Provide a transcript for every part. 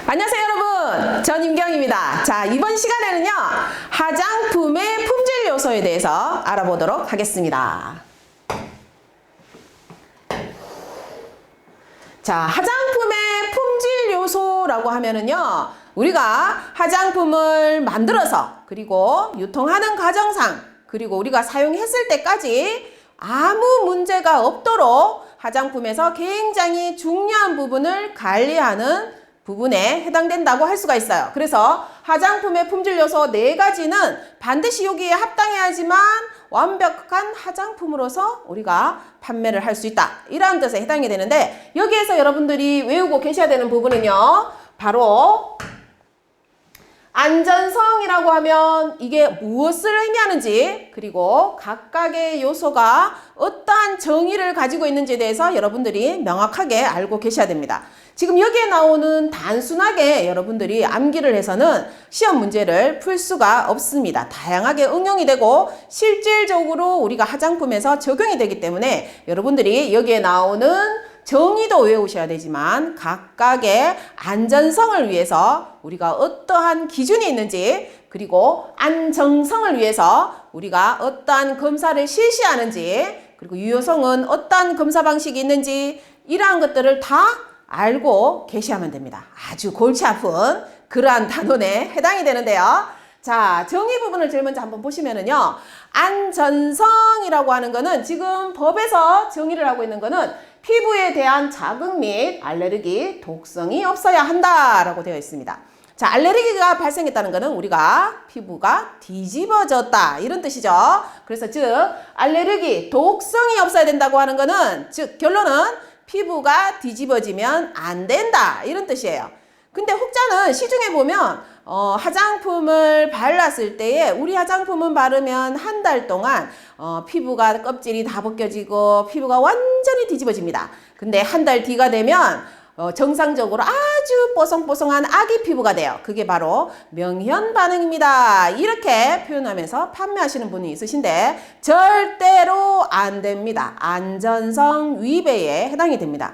안녕하세요 여러분, 전 임경입니다. 자, 이번 시간에는요 화장품의 품질 요소에 대해서 알아보도록 하겠습니다. 자, 화장품의 품질 요소라고 하면은요 우리가 화장품을 만들어서 그리고 유통하는 과정상 그리고 우리가 사용했을 때까지 아무 문제가 없도록 화장품에서 굉장히 중요한 부분을 관리하는 부분에 해당된다고 할 수가 있어요. 그래서 화장품의 품질 요소 4가지는 반드시 여기에 합당해야지만 완벽한 화장품으로서 우리가 판매를 할 수 있다. 이러한 뜻에 해당이 되는데, 여기에서 여러분들이 외우고 계셔야 되는 부분은요 바로 안전성이라고 하면 이게 무엇을 의미하는지, 그리고 각각의 요소가 어떠한 정의를 가지고 있는지에 대해서 여러분들이 명확하게 알고 계셔야 됩니다. 지금 여기에 나오는 단순하게 여러분들이 암기를 해서는 시험 문제를 풀 수가 없습니다. 다양하게 응용이 되고 실질적으로 우리가 화장품에서 적용이 되기 때문에 여러분들이 여기에 나오는 정의도 외우셔야 되지만 각각의 안전성을 위해서 우리가 어떠한 기준이 있는지, 그리고 안정성을 위해서 우리가 어떠한 검사를 실시하는지, 그리고 유효성은 어떠한 검사 방식이 있는지, 이러한 것들을 다 알고 계셔야만 됩니다. 아주 골치 아픈 그러한 단원에 해당이 되는데요. 자, 정의 부분을 제일 먼저 한번 보시면은요, 안전성이라고 하는 거는 지금 법에서 정의를 하고 있는 거는 피부에 대한 자극 및 알레르기, 독성이 없어야 한다라고 되어 있습니다. 자, 알레르기가 발생했다는 것은 우리가 피부가 뒤집어졌다 이런 뜻이죠. 그래서 즉 알레르기, 독성이 없어야 된다고 하는 것은 즉 결론은 피부가 뒤집어지면 안 된다 이런 뜻이에요. 근데 혹자는 시중에 보면 화장품을 발랐을 때에 우리 화장품은 바르면 한 달 동안 피부가 껍질이 다 벗겨지고 피부가 완전히 뒤집어집니다. 근데 한 달 뒤가 되면 정상적으로 아주 뽀송뽀송한 아기 피부가 돼요. 그게 바로 명현 반응입니다. 이렇게 표현하면서 판매하시는 분이 있으신데 절대로 안 됩니다. 안전성 위배에 해당이 됩니다.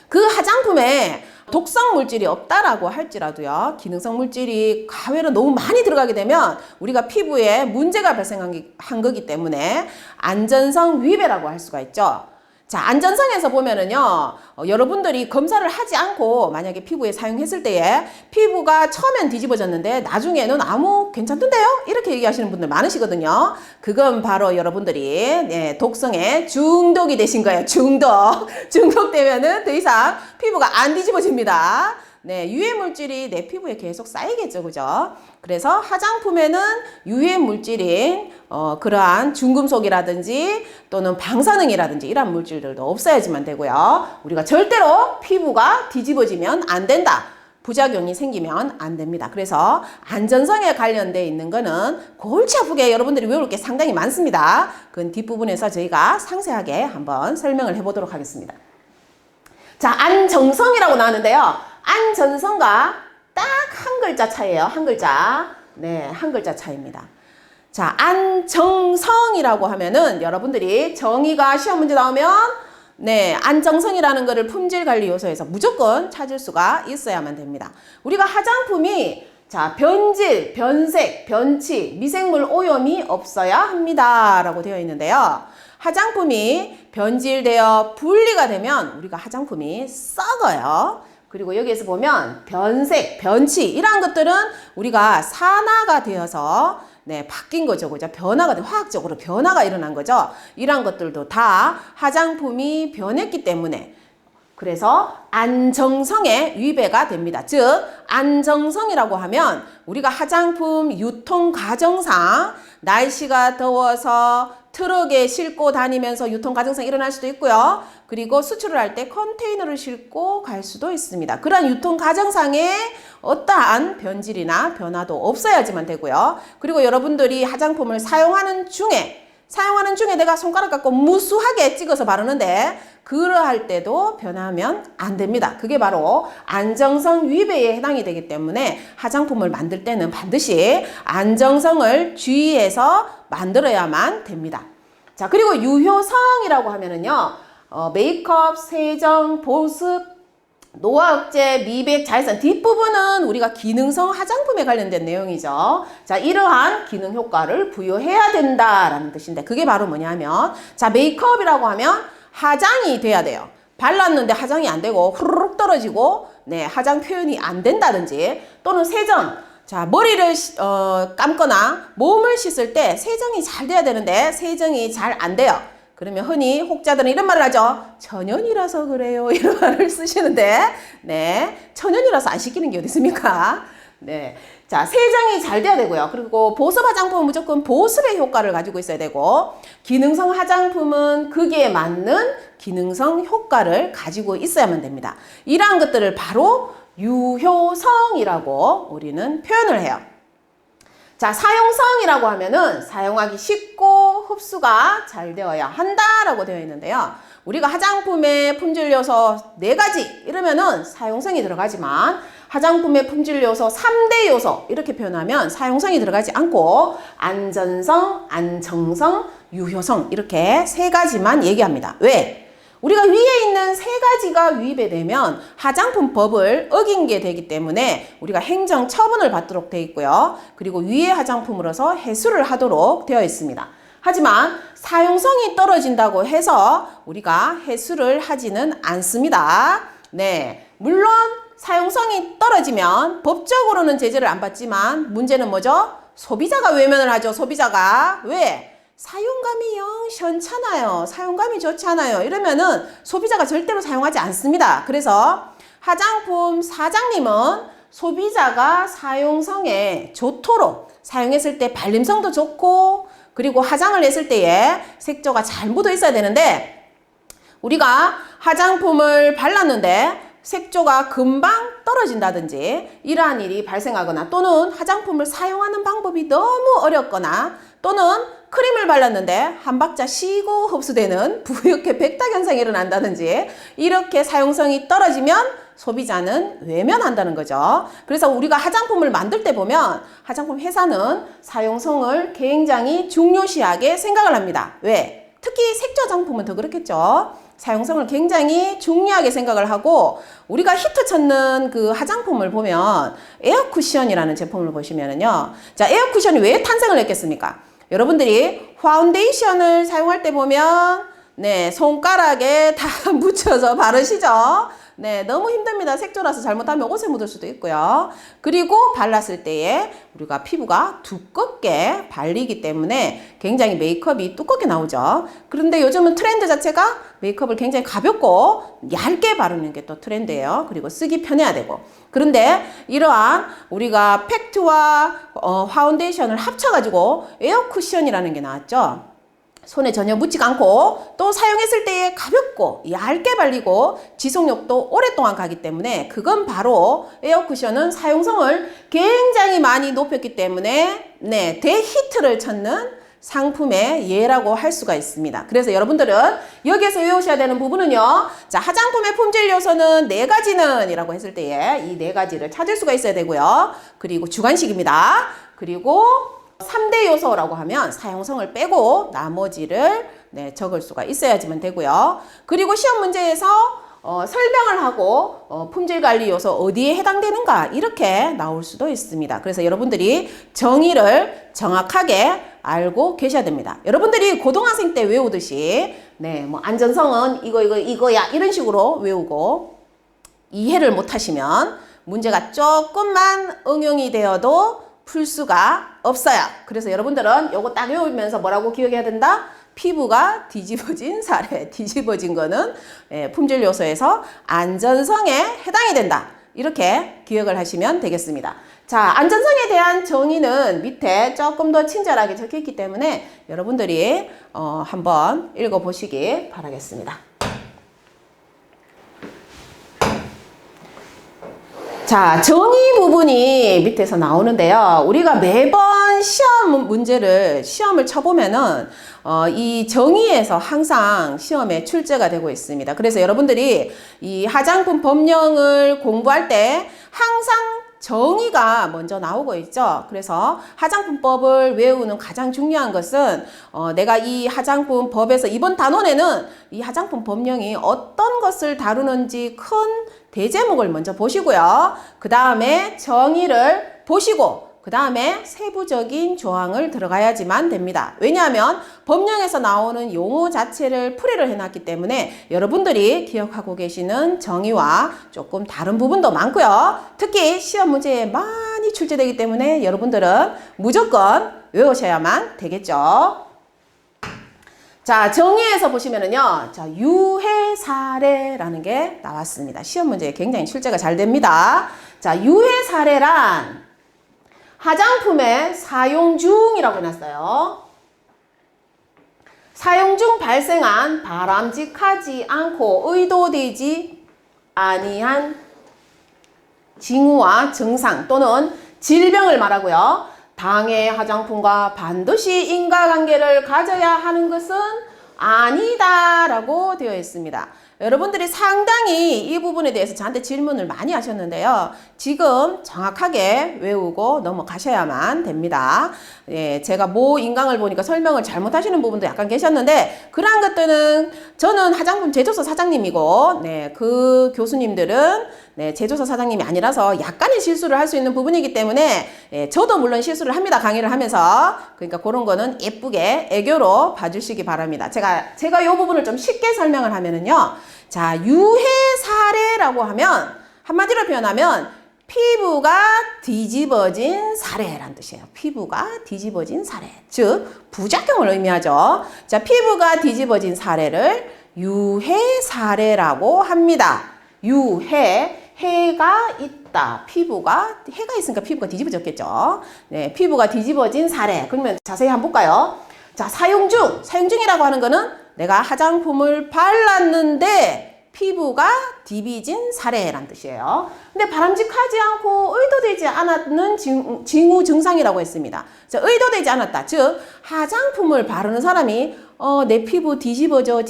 그 화장품에 독성 물질이 없다라고 할지라도요, 기능성 물질이 가외로 너무 많이 들어가게 되면 우리가 피부에 문제가 발생한 거기 때문에 안전성 위배라고 할 수가 있죠. 자, 안전성에서 보면은요, 여러분들이 검사를 하지 않고 만약에 피부에 사용했을 때에 피부가 처음엔 뒤집어졌는데 나중에는 아무 괜찮던데요? 이렇게 얘기하시는 분들 많으시거든요. 그건 바로 여러분들이 독성에 중독이 되신 거예요. 중독되면은 더 이상 피부가 안 뒤집어집니다. 네, 유해 물질이 내 피부에 계속 쌓이겠죠, 그죠? 그래서 화장품에는 유해 물질인 그러한 중금속이라든지 또는 방사능이라든지 이런 물질들도 없어야지만 되고요. 우리가 절대로 피부가 뒤집어지면 안 된다. 부작용이 생기면 안 됩니다. 그래서 안전성에 관련되어 있는 거는 골치 아프게 여러분들이 외울 게 상당히 많습니다. 그건 뒷부분에서 저희가 상세하게 한번 설명을 해보도록 하겠습니다. 자, 안정성이라고 나왔는데요. 안전성과 딱 한 글자 차이예요. 한 글자. 네, 한 글자 차이입니다. 자, 안정성이라고 하면은 여러분들이 정의가 시험 문제 나오면 안정성이라는 거를 품질관리 요소에서 무조건 찾을 수가 있어야만 됩니다. 우리가 화장품이 변질, 변색, 변치, 미생물 오염이 없어야 합니다 라고 되어 있는데요. 화장품이 변질되어 분리가 되면 우리가 화장품이 썩어요. 그리고 여기에서 보면 변색, 변치 이러한 것들은 우리가 산화가 되어서 바뀐 거죠. 그죠? 화학적으로 변화가 일어난 거죠. 이러한 것들도 다 화장품이 변했기 때문에 그래서 안정성에 위배가 됩니다. 즉 안정성이라고 하면 우리가 화장품 유통 과정상 날씨가 더워서 트럭에 싣고 다니면서 유통 과정상 일어날 수도 있고요. 그리고 수출을 할 때 컨테이너를 싣고 갈 수도 있습니다. 그러한 유통 과정상에 어떠한 변질이나 변화도 없어야지만 되고요. 그리고 여러분들이 화장품을 사용하는 중에 내가 손가락 갖고 무수하게 찍어서 바르는데 그러할 때도 변하면 안 됩니다. 그게 바로 안정성 위배에 해당이 되기 때문에 화장품을 만들 때는 반드시 안정성을 주의해서 만들어야만 됩니다. 자, 그리고 유효성이라고 하면은요, 메이크업, 세정, 보습, 노화 억제, 미백, 자외선 뒷부분은 우리가 기능성 화장품에 관련된 내용이죠. 자, 이러한 기능 효과를 부여해야 된다라는 뜻인데 그게 바로 뭐냐면 자, 메이크업이라고 하면 화장이 돼야 돼요. 발랐는데 화장이 안 되고 후루룩 떨어지고 네, 화장 표현이 안 된다든지 또는 세정 자, 머리를 감거나 몸을 씻을 때 세정이 잘 돼야 되는데 세정이 잘 안 돼요. 그러면 흔히 혹자들은 이런 말을 하죠. 천연이라서 그래요. 이런 말을 쓰시는데 네, 천연이라서 안 씻기는 게 어디 있습니까? 네, 자, 세정이 잘 돼야 되고요. 그리고 보습 화장품은 무조건 보습의 효과를 가지고 있어야 되고 기능성 화장품은 거기에 맞는 기능성 효과를 가지고 있어야만 됩니다. 이러한 것들을 바로 유효성이라고 우리는 표현을 해요. 자, 사용성이라고 하면은 사용하기 쉽고 흡수가 잘 되어야 한다라고 되어 있는데요. 우리가 화장품의 품질 요소 4가지 이러면은 사용성이 들어가지만 화장품의 품질 요소 3대 요소 이렇게 표현하면 사용성이 들어가지 않고 안전성, 안정성, 유효성 이렇게 3가지만 얘기합니다. 왜? 우리가 위에 있는 3가지가 위배되면 되면 화장품법을 어긴 게 되기 때문에 우리가 행정 처분을 받도록 되어 있고요. 그리고 위의 화장품으로서 해수를 하도록 되어 있습니다. 하지만 사용성이 떨어진다고 해서 우리가 해수를 하지는 않습니다. 네, 물론 사용성이 떨어지면 법적으로는 제재를 안 받지만 문제는 뭐죠? 소비자가 외면을 하죠. 소비자가. 왜? 사용감이 영 시원찮아요. 사용감이 좋지 않아요. 이러면은 소비자가 절대로 사용하지 않습니다. 그래서 화장품 사장님은 소비자가 사용성에 좋도록 사용했을 때 발림성도 좋고 그리고 화장을 했을 때에 색조가 잘 묻어 있어야 되는데 우리가 화장품을 발랐는데 색조가 금방 떨어진다든지 이러한 일이 발생하거나 또는 화장품을 사용하는 방법이 너무 어렵거나 또는 크림을 발랐는데 한 박자 쉬고 흡수되는 부역회 백탁 현상이 일어난다든지 이렇게 사용성이 떨어지면 소비자는 외면한다는 거죠. 그래서 우리가 화장품을 만들 때 보면 화장품 회사는 사용성을 굉장히 중요시하게 생각을 합니다. 왜? 특히 색조 화장품은 더 그렇겠죠. 사용성을 굉장히 중요하게 생각을 하고 우리가 히트 쳤는 그 화장품을 보면 에어쿠션이라는 제품을 보시면은요. 자, 에어쿠션이 왜 탄생을 했겠습니까? 여러분들이 파운데이션을 사용할 때 보면 네, 손가락에 다 묻혀서 바르시죠? 네, 너무 힘듭니다. 색조라서 잘못하면 옷에 묻을 수도 있고요. 그리고 발랐을 때에 우리가 피부가 두껍게 발리기 때문에 굉장히 메이크업이 두껍게 나오죠. 그런데 요즘은 트렌드 자체가 메이크업을 굉장히 가볍고 얇게 바르는 게 또 트렌드예요. 그리고 쓰기 편해야 되고. 그런데 이러한 우리가 팩트와 파운데이션을 합쳐가지고 에어쿠션이라는 게 나왔죠. 손에 전혀 묻지 않고 또 사용했을 때에 가볍고 얇게 발리고 지속력도 오랫동안 가기 때문에 그건 바로 에어쿠션은 사용성을 굉장히 많이 높였기 때문에 네, 대히트를 쳤는 상품의 예라고 할 수가 있습니다. 그래서 여러분들은 여기에서 외우셔야 되는 부분은요. 자, 화장품의 품질 요소는 4가지는 이라고 했을 때에 이 4가지를 찾을 수가 있어야 되고요. 그리고 주관식입니다. 그리고 3대 요소라고 하면 사용성을 빼고 나머지를 네, 적을 수가 있어야지만 되고요. 그리고 시험 문제에서 설명을 하고 품질관리 요소 어디에 해당되는가 이렇게 나올 수도 있습니다. 그래서 여러분들이 정의를 정확하게 알고 계셔야 됩니다. 여러분들이 고등학생 때 외우듯이 네, 뭐 안전성은 이거야 이런 식으로 외우고 이해를 못하시면 문제가 조금만 응용이 되어도 풀 수가 없어요. 그래서 여러분들은 요거 딱 외우면서 뭐라고 기억해야 된다? 피부가 뒤집어진 사례, 뒤집어진 거는 품질 요소에서 안전성에 해당이 된다. 이렇게 기억을 하시면 되겠습니다. 자, 안전성에 대한 정의는 밑에 조금 더 친절하게 적혀 있기 때문에 여러분들이 한번 읽어보시기 바라겠습니다. 자, 정의 부분이 밑에서 나오는데요. 우리가 매번 시험을 쳐보면은, 이 정의에서 항상 시험에 출제가 되고 있습니다. 그래서 여러분들이 이 화장품 법령을 공부할 때 항상 정의가 먼저 나오고 있죠. 그래서 화장품법을 외우는 가장 중요한 것은 내가 이 화장품법에서 이번 단원에는 이 화장품 법령이 어떤 것을 다루는지 큰 대제목을 먼저 보시고요. 그 다음에 정의를 보시고 그 다음에 세부적인 조항을 들어가야지만 됩니다. 왜냐하면 법령에서 나오는 용어 자체를 풀이를 해놨기 때문에 여러분들이 기억하고 계시는 정의와 조금 다른 부분도 많고요. 특히 시험 문제에 많이 출제되기 때문에 여러분들은 무조건 외우셔야만 되겠죠. 자, 정의에서 보시면은요, 자, 유해 사례라는 게 나왔습니다. 시험 문제에 굉장히 출제가 잘 됩니다. 자, 유해 사례란 화장품의 사용 중이라고 해놨어요. 사용 중 발생한 바람직하지 않고 의도되지 아니한 징후와 증상 또는 질병을 말하고요. 당해 화장품과 반드시 인과관계를 가져야 하는 것은 아니다 라고 되어 있습니다. 여러분들이 상당히 이 부분에 대해서 저한테 질문을 많이 하셨는데요. 지금 정확하게 외우고 넘어가셔야만 됩니다. 예, 제가 모 인강을 보니까 설명을 잘못하시는 부분도 약간 계셨는데 그러한 것들은 저는 화장품 제조사 사장님이고 네, 그 교수님들은 네, 제조사 사장님이 아니라서 약간의 실수를 할 수 있는 부분이기 때문에 예, 저도 물론 실수를 합니다. 강의를 하면서. 그러니까 그런 거는 예쁘게 애교로 봐주시기 바랍니다. 제가 이 부분을 좀 쉽게 설명을 하면은요. 자, 유해 사례라고 하면 한마디로 표현하면 피부가 뒤집어진 사례란 뜻이에요. 피부가 뒤집어진 사례. 즉, 부작용을 의미하죠. 자, 피부가 뒤집어진 사례를 유해 사례라고 합니다. 유해. 해가 있다. 피부가, 해가 있으니까 피부가 뒤집어졌겠죠. 네, 피부가 뒤집어진 사례. 그러면 자세히 한번 볼까요? 자, 사용 중이라고 하는 거는 내가 화장품을 발랐는데 피부가 뒤집어진 사례란 뜻이에요. 근데 바람직하지 않고 의도되지 않았는 징후 증상이라고 했습니다. 자, 의도되지 않았다. 즉, 화장품을 바르는 사람이 내 피부 뒤집어져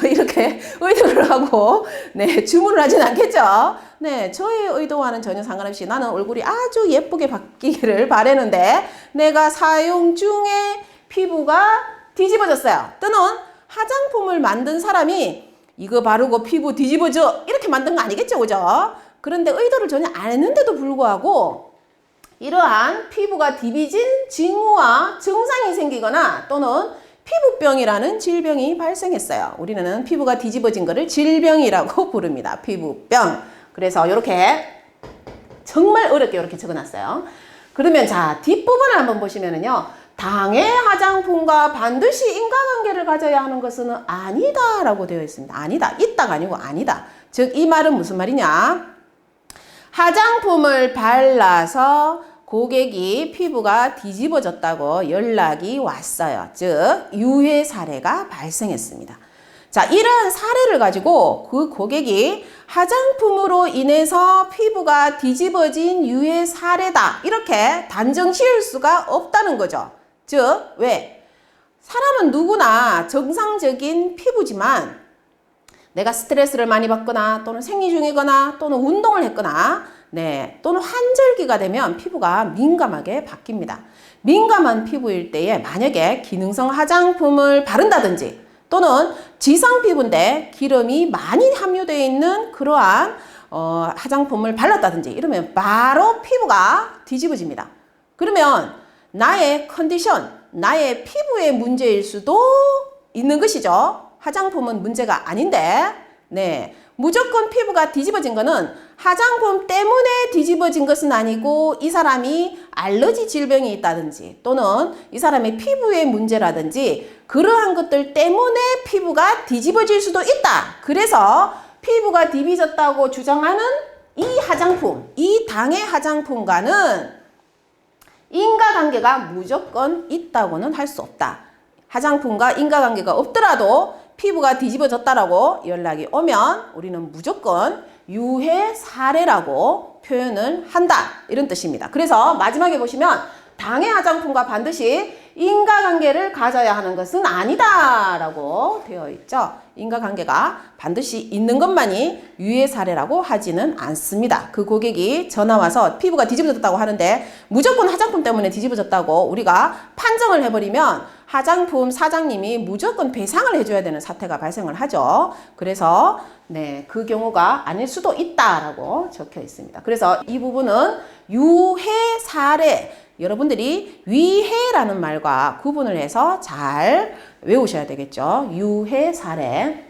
이렇게 의도를 하고 네, 주문을 하진 않겠죠. 네, 저의 의도와는 전혀 상관없이 나는 얼굴이 아주 예쁘게 바뀌기를 바라는데 내가 사용 중에 피부가 뒤집어졌어요. 또는 화장품을 만든 사람이 이거 바르고 피부 뒤집어져 이렇게 만든 거 아니겠죠, 그죠? 그런데 의도를 전혀 안 했는데도 불구하고 이러한 피부가 뒤집어진 징후와 증상이 생기거나 또는 피부병이라는 질병이 발생했어요. 우리는 피부가 뒤집어진 거를 질병이라고 부릅니다. 피부병. 그래서 이렇게 정말 어렵게 이렇게 적어놨어요. 그러면 자, 뒷부분을 한번 보시면은요. 당해 화장품과 반드시 인과관계를 가져야 하는 것은 아니다 라고 되어 있습니다. 아니다. 있다가 아니고 아니다. 즉, 이 말은 무슨 말이냐? 화장품을 발라서 고객이 피부가 뒤집어졌다고 연락이 왔어요. 즉, 유해 사례가 발생했습니다. 자, 이러한 사례를 가지고 그 고객이 화장품으로 인해서 피부가 뒤집어진 유해 사례다. 이렇게 단정 지을 수가 없다는 거죠. 즉, 왜? 사람은 누구나 정상적인 피부지만 내가 스트레스를 많이 받거나 또는 생리 중이거나 또는 운동을 했거나 네, 또는 환절기가 되면 피부가 민감하게 바뀝니다. 민감한 피부일 때에 만약에 기능성 화장품을 바른다든지 또는 지성 피부인데 기름이 많이 함유되어 있는 그러한 화장품을 발랐다든지 이러면 바로 피부가 뒤집어집니다. 그러면 나의 컨디션, 나의 피부의 문제일 수도 있는 것이죠. 화장품은 문제가 아닌데 네, 무조건 피부가 뒤집어진 거는 화장품 때문에 뒤집어진 것은 아니고 이 사람이 알러지 질병이 있다든지 또는 이 사람의 피부의 문제라든지 그러한 것들 때문에 피부가 뒤집어질 수도 있다. 그래서 피부가 뒤집어졌다고 주장하는 이 화장품, 이 당의 화장품과는 인과관계가 무조건 있다고는 할 수 없다. 화장품과 인과관계가 없더라도 피부가 뒤집어졌다라고 연락이 오면 우리는 무조건 유해 사례라고 표현을 한다. 이런 뜻입니다. 그래서 마지막에 보시면 당해 화장품과 반드시 인과관계를 가져야 하는 것은 아니다라고 되어 있죠. 인과관계가 반드시 있는 것만이 유해 사례라고 하지는 않습니다. 그 고객이 전화 와서 피부가 뒤집어졌다고 하는데 무조건 화장품 때문에 뒤집어졌다고 우리가 판정을 해버리면 화장품 사장님이 무조건 배상을 해줘야 되는 사태가 발생을 하죠. 그래서 네, 그 경우가 아닐 수도 있다라고 적혀 있습니다. 그래서 이 부분은 유해 사례, 여러분들이 위해라는 말과 구분을 해서 잘 외우셔야 되겠죠. 유해 사례.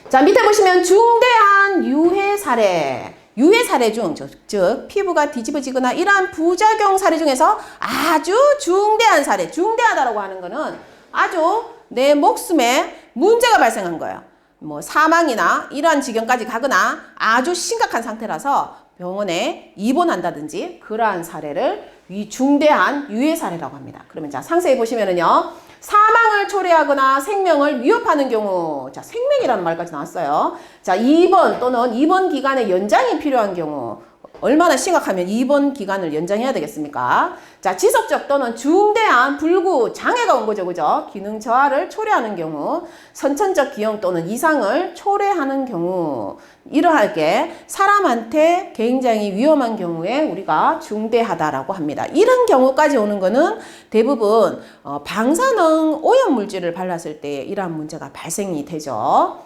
자, 밑에 보시면 중대한 유해 사례. 유해 사례 중, 즉 피부가 뒤집어지거나 이러한 부작용 사례 중에서 아주 중대한 사례, 중대하다라고 하는 거는 아주 내 목숨에 문제가 발생한 거예요. 뭐 사망이나 이러한 지경까지 가거나 아주 심각한 상태라서 병원에 입원한다든지 그러한 사례를 중대한 유해 사례라고 합니다. 그러면 자, 상세히 보시면은요. 사망을 초래하거나 생명을 위협하는 경우, 자, 생명이라는 말까지 나왔어요. 자, 입원 또는 입원 기간의 연장이 필요한 경우, 얼마나 심각하면 입원 기간을 연장해야 되겠습니까? 자, 지속적 또는 중대한 불구, 장애가 온 거죠, 그죠? 기능 저하를 초래하는 경우, 선천적 기형 또는 이상을 초래하는 경우, 이러하게 사람한테 굉장히 위험한 경우에 우리가 중대하다라고 합니다. 이런 경우까지 오는 거는 대부분 방사능 오염물질을 발랐을 때 이러한 문제가 발생이 되죠.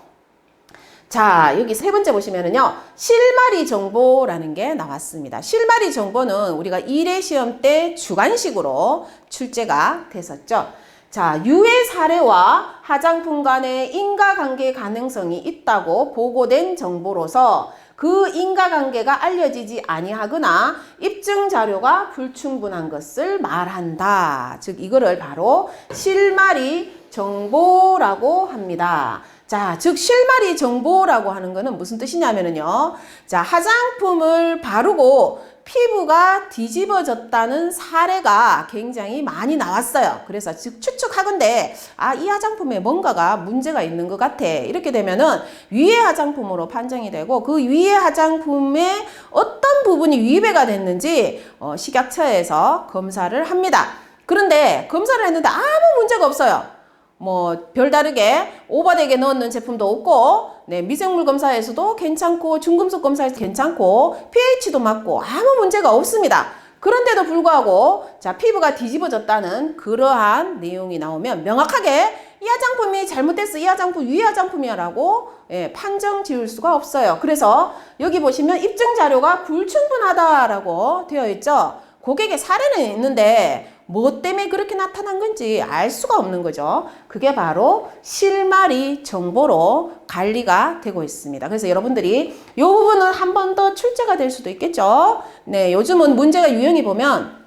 자, 여기 세 번째 보시면은요, 실마리 정보라는 게 나왔습니다. 실마리 정보는 우리가 일회 시험 때 주관식으로 출제가 됐었죠. 자, 유해 사례와 화장품 간의 인과관계 가능성이 있다고 보고된 정보로서 그 인과관계가 알려지지 아니하거나 입증 자료가 불충분한 것을 말한다. 즉, 이거를 바로 실마리 정보라고 합니다. 자, 즉 실마리 정보라고 하는 거는 무슨 뜻이냐면요. 자, 화장품을 바르고 피부가 뒤집어졌다는 사례가 굉장히 많이 나왔어요. 그래서 즉 추측하건대 이 화장품에 뭔가가 문제가 있는 것 같아. 이렇게 되면은 위해 화장품으로 판정이 되고 그 위해 화장품의 어떤 부분이 위배가 됐는지 식약처에서 검사를 합니다. 그런데 검사를 했는데 아무 문제가 없어요. 뭐 별다르게 오버되게 넣는 제품도 없고, 네, 미생물 검사에서도 괜찮고 중금속 검사에서 괜찮고 pH도 맞고 아무 문제가 없습니다. 그런데도 불구하고 자, 피부가 뒤집어졌다는 그러한 내용이 나오면 명확하게 이 화장품이 잘못됐어, 이 화장품 위해 화장품이야 라고 판정 지을 수가 없어요. 그래서 여기 보시면 입증 자료가 불충분하다라고 되어 있죠. 고객의 사례는 있는데 뭐 때문에 그렇게 나타난 건지 알 수가 없는 거죠. 그게 바로 실마리 정보로 관리가 되고 있습니다. 그래서 여러분들이 이 부분은 한 번 더 출제가 될 수도 있겠죠. 네, 요즘은 문제가 유형이 보면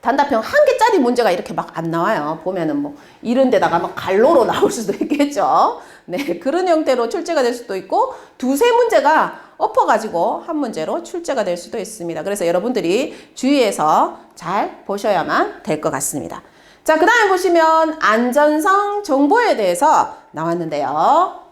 단답형 한 개짜리 문제가 이렇게 막 안 나와요. 보면은 뭐 이런 데다가 막 갈로로 나올 수도 있겠죠. 네, 그런 형태로 출제가 될 수도 있고 두세 문제가 엎어가지고 한 문제로 출제가 될 수도 있습니다. 그래서 여러분들이 주의해서 잘 보셔야만 될 것 같습니다. 자, 그 다음에 보시면 안전성 정보에 대해서 나왔는데요.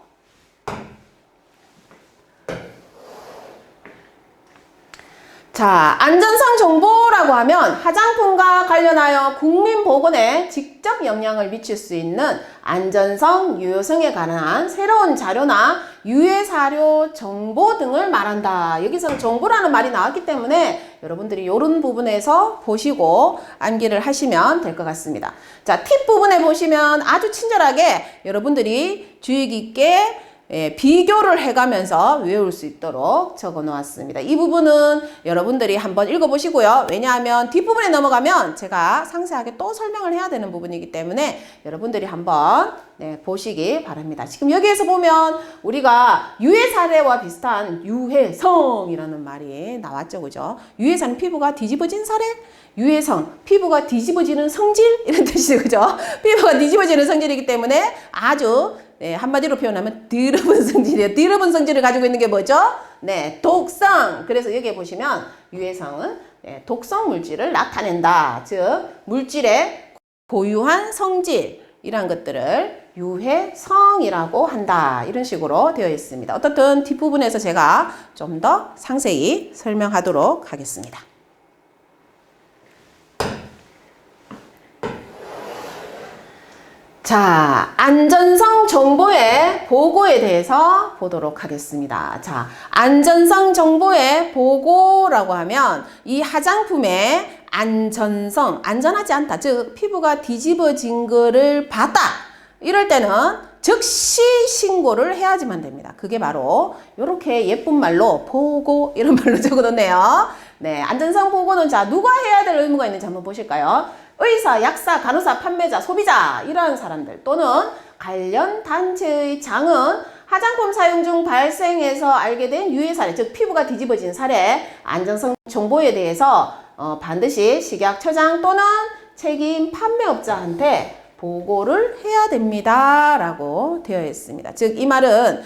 자, 안전성 정보라고 하면 화장품과 관련하여 국민 보건에 직접 영향을 미칠 수 있는 안전성, 유효성에 관한 새로운 자료나 유해 사료 정보 등을 말한다. 여기서는 정보라는 말이 나왔기 때문에 여러분들이 이런 부분에서 보시고 암기를 하시면 될 것 같습니다. 자, 팁 부분에 보시면 아주 친절하게 여러분들이 주의 깊게 비교를 해가면서 외울 수 있도록 적어 놓았습니다. 이 부분은 여러분들이 한번 읽어보시고요. 왜냐하면 뒷부분에 넘어가면 제가 상세하게 또 설명을 해야 되는 부분이기 때문에 여러분들이 한번 보시기 바랍니다. 지금 여기에서 보면 우리가 유해 사례와 비슷한 유해성이라는 말이 나왔죠. 그죠? 유해성, 피부가 뒤집어진 사례? 유해성, 피부가 뒤집어지는 성질? 이런 뜻이죠. 그죠? 피부가 뒤집어지는 성질이기 때문에 아주 한마디로 표현하면 더러운 성질이에요. 더러운 성질을 가지고 있는 게 뭐죠? 네, 독성. 그래서 여기에 보시면 유해성은 독성 물질을 나타낸다. 즉, 물질의 고유한 성질, 이런 것들을 유해성이라고 한다. 이런 식으로 되어 있습니다. 어떻든 뒷부분에서 제가 좀 더 상세히 설명하도록 하겠습니다. 자, 안전성 정보의 보고에 대해서 보도록 하겠습니다. 자, 안전성 정보의 보고라고 하면 이 화장품의 안전성, 안전하지 않다. 즉, 피부가 뒤집어진 거를 봤다. 이럴 때는 즉시 신고를 해야지만 됩니다. 그게 바로 이렇게 예쁜 말로 보고 이런 말로 적어놓네요. 네, 안전성 보고는 자, 누가 해야 될 의무가 있는지 한번 보실까요? 의사, 약사, 간호사, 판매자, 소비자 이런 사람들 또는 관련 단체의 장은 화장품 사용 중 발생해서 알게 된 유해 사례, 즉 피부가 뒤집어진 사례, 안전성 정보에 대해서 반드시 식약처장 또는 책임 판매업자한테 보고를 해야 됩니다 라고 되어 있습니다. 즉 이 말은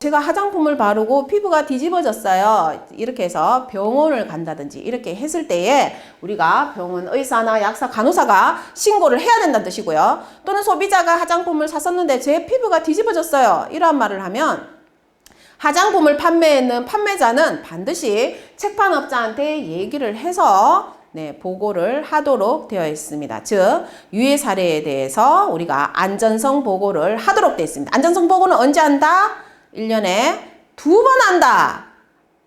제가 화장품을 바르고 피부가 뒤집어졌어요. 이렇게 해서 병원을 간다든지 이렇게 했을 때에 우리가 병원 의사나 약사, 간호사가 신고를 해야 된다는 뜻이고요. 또는 소비자가 화장품을 샀었는데 제 피부가 뒤집어졌어요. 이러한 말을 하면 화장품을 판매하는 판매자는 반드시 책판업자한테 얘기를 해서 네, 보고를 하도록 되어 있습니다. 즉, 유해 사례에 대해서 우리가 안전성 보고를 하도록 되어 있습니다. 안전성 보고는 언제 한다? 1년에 2번 한다.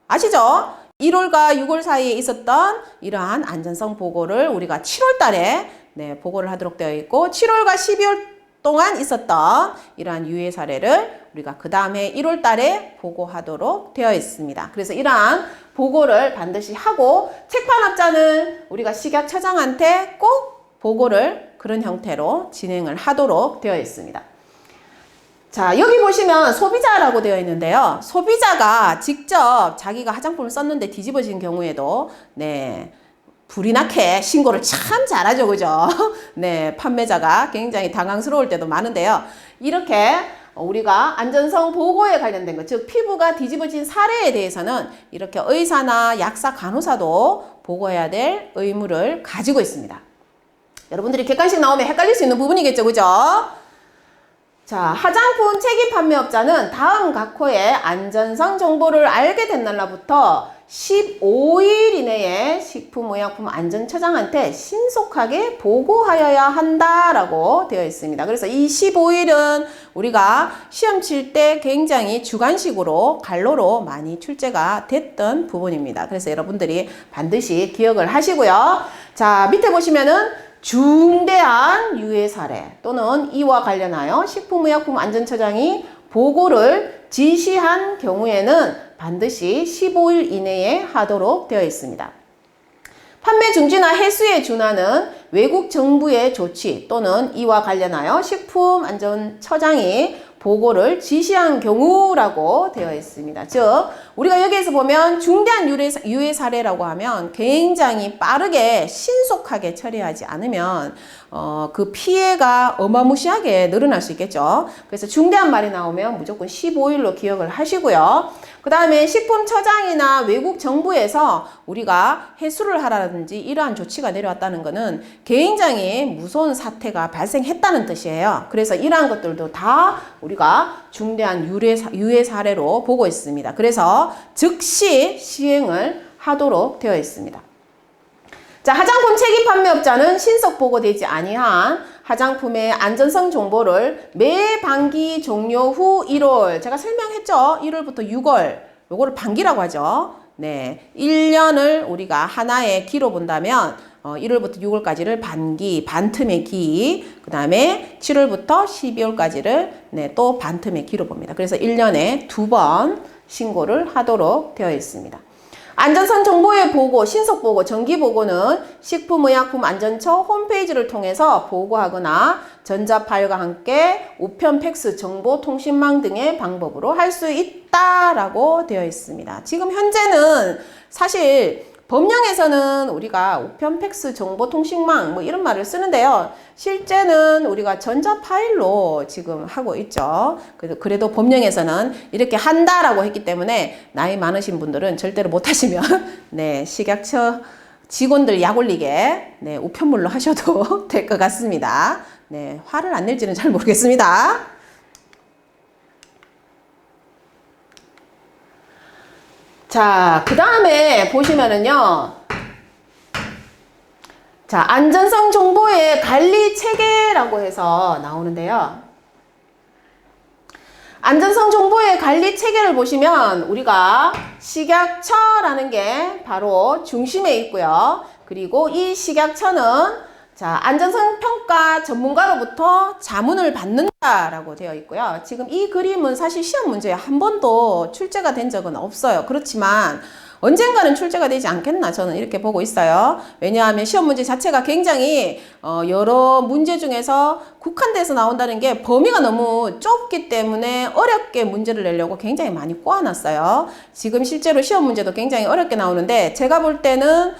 아시죠? 1월과 6월 사이에 있었던 이러한 안전성 보고를 우리가 7월 달에 네, 보고를 하도록 되어 있고 7월과 12월 동안 있었던 이러한 유해 사례를 우리가 그 다음에 1월 달에 보고하도록 되어 있습니다. 그래서 이러한 보고를 반드시 하고 책판업자는 우리가 식약처장한테 꼭 보고를 그런 형태로 진행을 하도록 되어 있습니다. 자, 여기 보시면 소비자라고 되어 있는데요. 소비자가 직접 자기가 화장품을 썼는데 뒤집어진 경우에도 네, 불이 나게 신고를 참 잘하죠. 그죠? 네, 판매자가 굉장히 당황스러울 때도 많은데요. 이렇게 우리가 안전성 보고에 관련된 것, 즉 피부가 뒤집어진 사례에 대해서는 이렇게 의사나 약사, 간호사도 보고해야 될 의무를 가지고 있습니다. 여러분들이 객관식 나오면 헷갈릴 수 있는 부분이겠죠. 그죠? 자, 화장품 책임 판매업자는 다음 각 호의 안전성 정보를 알게 된 날로부터 15일 이내에 식품의약품안전처장한테 신속하게 보고하여야 한다라고 되어 있습니다. 그래서 이 15일은 우리가 시험 칠 때 굉장히 주관식으로 갈로로 많이 출제가 됐던 부분입니다. 그래서 여러분들이 반드시 기억을 하시고요. 자, 밑에 보시면은 중대한 유해 사례 또는 이와 관련하여 식품의약품안전처장이 보고를 지시한 경우에는 반드시 15일 이내에 하도록 되어 있습니다. 판매 중지나 해수에 준하는 외국 정부의 조치 또는 이와 관련하여 식품안전처장이 보고를 지시한 경우라고 되어 있습니다. 즉, 우리가 여기에서 보면 중대한 유해 사례라고 하면 굉장히 빠르게 신속하게 처리하지 않으면 그 피해가 어마무시하게 늘어날 수 있겠죠. 그래서 중대한 말이 나오면 무조건 15일로 기억을 하시고요. 그 다음에 식품처장이나 외국 정부에서 우리가 해수를 하라든지 이러한 조치가 내려왔다는 것은 굉장히 무서운 사태가 발생했다는 뜻이에요. 그래서 이러한 것들도 다 우리가 중대한 유해 사례로 보고 있습니다. 그래서 즉시 시행을 하도록 되어 있습니다. 자, 화장품 책임 판매업자는 신속 보고되지 아니한 화장품의 안전성 정보를 매 반기 종료 후 1월, 제가 설명했죠. 1월부터 6월, 요거를 반기라고 하죠. 네, 1년을 우리가 하나의 기로 본다면 1월부터 6월까지를 반기, 반틈의 기, 그 다음에 7월부터 12월까지를 네, 또 반틈의 기로 봅니다. 그래서 1년에 2번 신고를 하도록 되어 있습니다. 안전성 정보의 보고, 신속 보고, 정기 보고는 식품의약품안전처 홈페이지를 통해서 보고하거나 전자파일과 함께 우편 팩스 정보 통신망 등의 방법으로 할 수 있다라고 되어 있습니다. 지금 현재는 사실 법령에서는 우리가 우편 팩스 정보 통신망 뭐 이런 말을 쓰는데요. 실제는 우리가 전자 파일로 지금 하고 있죠. 그래도 법령에서는 이렇게 한다라고 했기 때문에 나이 많으신 분들은 절대로 못 하시면 네, 식약처 직원들 약 올리게 네, 우편물로 하셔도 될 것 같습니다. 네, 화를 안 낼지는 잘 모르겠습니다. 자, 그 다음에 보시면은요. 자, 안전성 정보의 관리 체계라고 해서 나오는데요. 안전성 정보의 관리 체계를 보시면 우리가 식약처라는 게 바로 중심에 있고요. 그리고 이 식약처는 자, 안전성 평가 전문가로부터 자문을 받는다라고 되어 있고요. 지금 이 그림은 사실 시험 문제에 한 번도 출제가 된 적은 없어요. 그렇지만 언젠가는 출제가 되지 않겠나 저는 이렇게 보고 있어요. 왜냐하면 시험 문제 자체가 굉장히 여러 문제 중에서 국한돼서 나온다는 게 범위가 너무 좁기 때문에 어렵게 문제를 내려고 굉장히 많이 꼬아놨어요. 지금 실제로 시험 문제도 굉장히 어렵게 나오는데 제가 볼 때는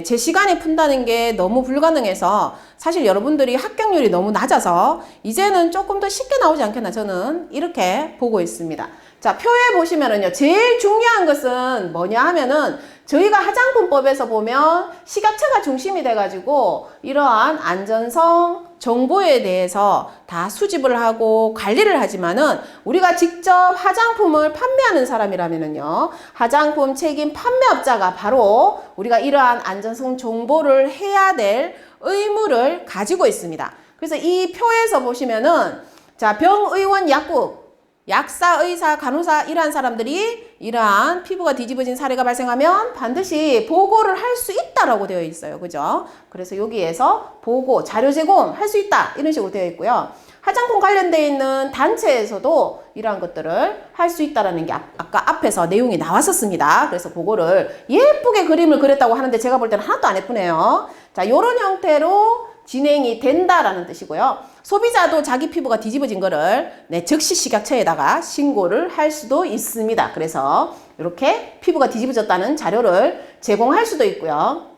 제 시간에 푼다는 게 너무 불가능해서 사실 여러분들이 합격률이 너무 낮아서 이제는 조금 더 쉽게 나오지 않겠나 저는 이렇게 보고 있습니다. 자, 표에 보시면은요, 제일 중요한 것은 뭐냐 하면은 저희가 화장품법에서 보면 식약처가 중심이 돼가지고 이러한 안전성 정보에 대해서 다 수집을 하고 관리를 하지만은 우리가 직접 화장품을 판매하는 사람이라면은요, 화장품 책임 판매업자가 바로 우리가 이러한 안전성 정보를 해야 될 의무를 가지고 있습니다. 그래서 이 표에서 보시면은 자, 병의원 약국 약사, 의사, 간호사 이러한 사람들이 이러한 피부가 뒤집어진 사례가 발생하면 반드시 보고를 할 수 있다라고 되어 있어요. 그죠? 그래서 여기에서 보고, 자료 제공할 수 있다. 이런 식으로 되어 있고요. 화장품 관련되어 있는 단체에서도 이러한 것들을 할 수 있다라는 게 아까 앞에서 내용이 나왔었습니다. 그래서 그거를 예쁘게 그림을 그렸다고 하는데 제가 볼 때는 하나도 안 예쁘네요. 자, 이런 형태로 진행이 된다라는 뜻이고요. 소비자도 자기 피부가 뒤집어진 거를 즉시 식약처에다가 신고를 할 수도 있습니다. 그래서 이렇게 피부가 뒤집어졌다는 자료를 제공할 수도 있고요.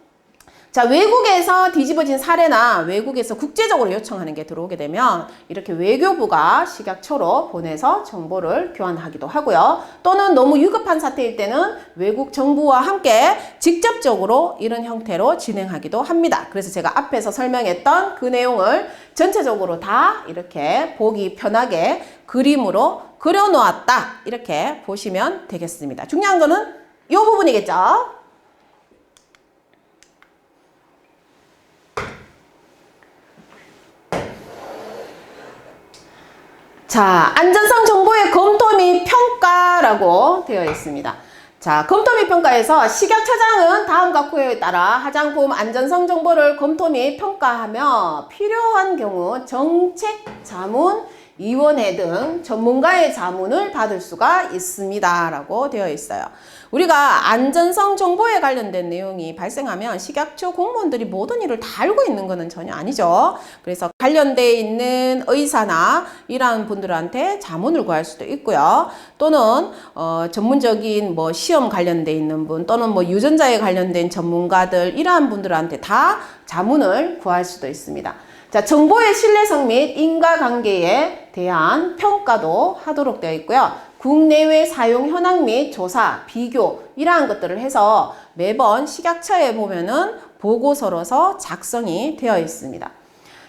자, 외국에서 뒤집어진 사례나 외국에서 국제적으로 요청하는 게 들어오게 되면 이렇게 외교부가 식약처로 보내서 정보를 교환하기도 하고요. 또는 너무 위급한 사태일 때는 외국 정부와 함께 직접적으로 이런 형태로 진행하기도 합니다. 그래서 제가 앞에서 설명했던 그 내용을 전체적으로 다 이렇게 보기 편하게 그림으로 그려놓았다. 이렇게 보시면 되겠습니다. 중요한 거는 이 부분이겠죠. 자, 안전성 정보의 검토 및 평가라고 되어 있습니다. 자, 검토 및 평가에서 식약처장은 다음과 구조에 따라 화장품 안전성 정보를 검토 및 평가하며 필요한 경우 정책자문위원회 등 전문가의 자문을 받을 수가 있습니다. 라고 되어 있어요. 우리가 안전성 정보에 관련된 내용이 발생하면 식약처 공무원들이 모든 일을 다 알고 있는 것은 전혀 아니죠. 그래서 관련되어 있는 의사나 이러한 분들한테 자문을 구할 수도 있고요. 또는 전문적인 뭐 시험 관련되어 있는 분 또는 뭐 유전자에 관련된 전문가들 이러한 분들한테 다 자문을 구할 수도 있습니다. 자, 정보의 신뢰성 및 인과관계에 대한 평가도 하도록 되어 있고요. 국내외 사용 현황 및 조사, 비교 이러한 것들을 해서 매번 식약처에 보면은 보고서로서 작성이 되어 있습니다.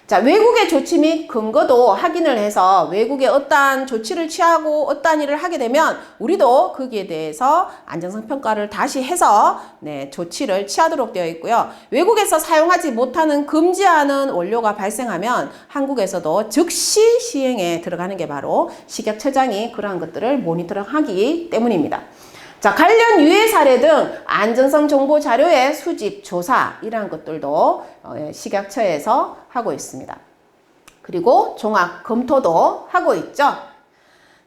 자, 외국의 조치 및 근거도 확인을 해서 외국에 어떠한 조치를 취하고 어떠한 일을 하게 되면 우리도 거기에 대해서 안전성 평가를 다시 해서 조치를 취하도록 되어 있고요. 외국에서 사용하지 못하는 금지하는 원료가 발생하면 한국에서도 즉시 시행에 들어가는 게 바로 식약처장이 그러한 것들을 모니터링하기 때문입니다. 자, 관련 유해 사례 등 안전성 정보 자료의 수집, 조사 이러한 것들도 식약처에서 하고 있습니다. 그리고 종합 검토도 하고 있죠.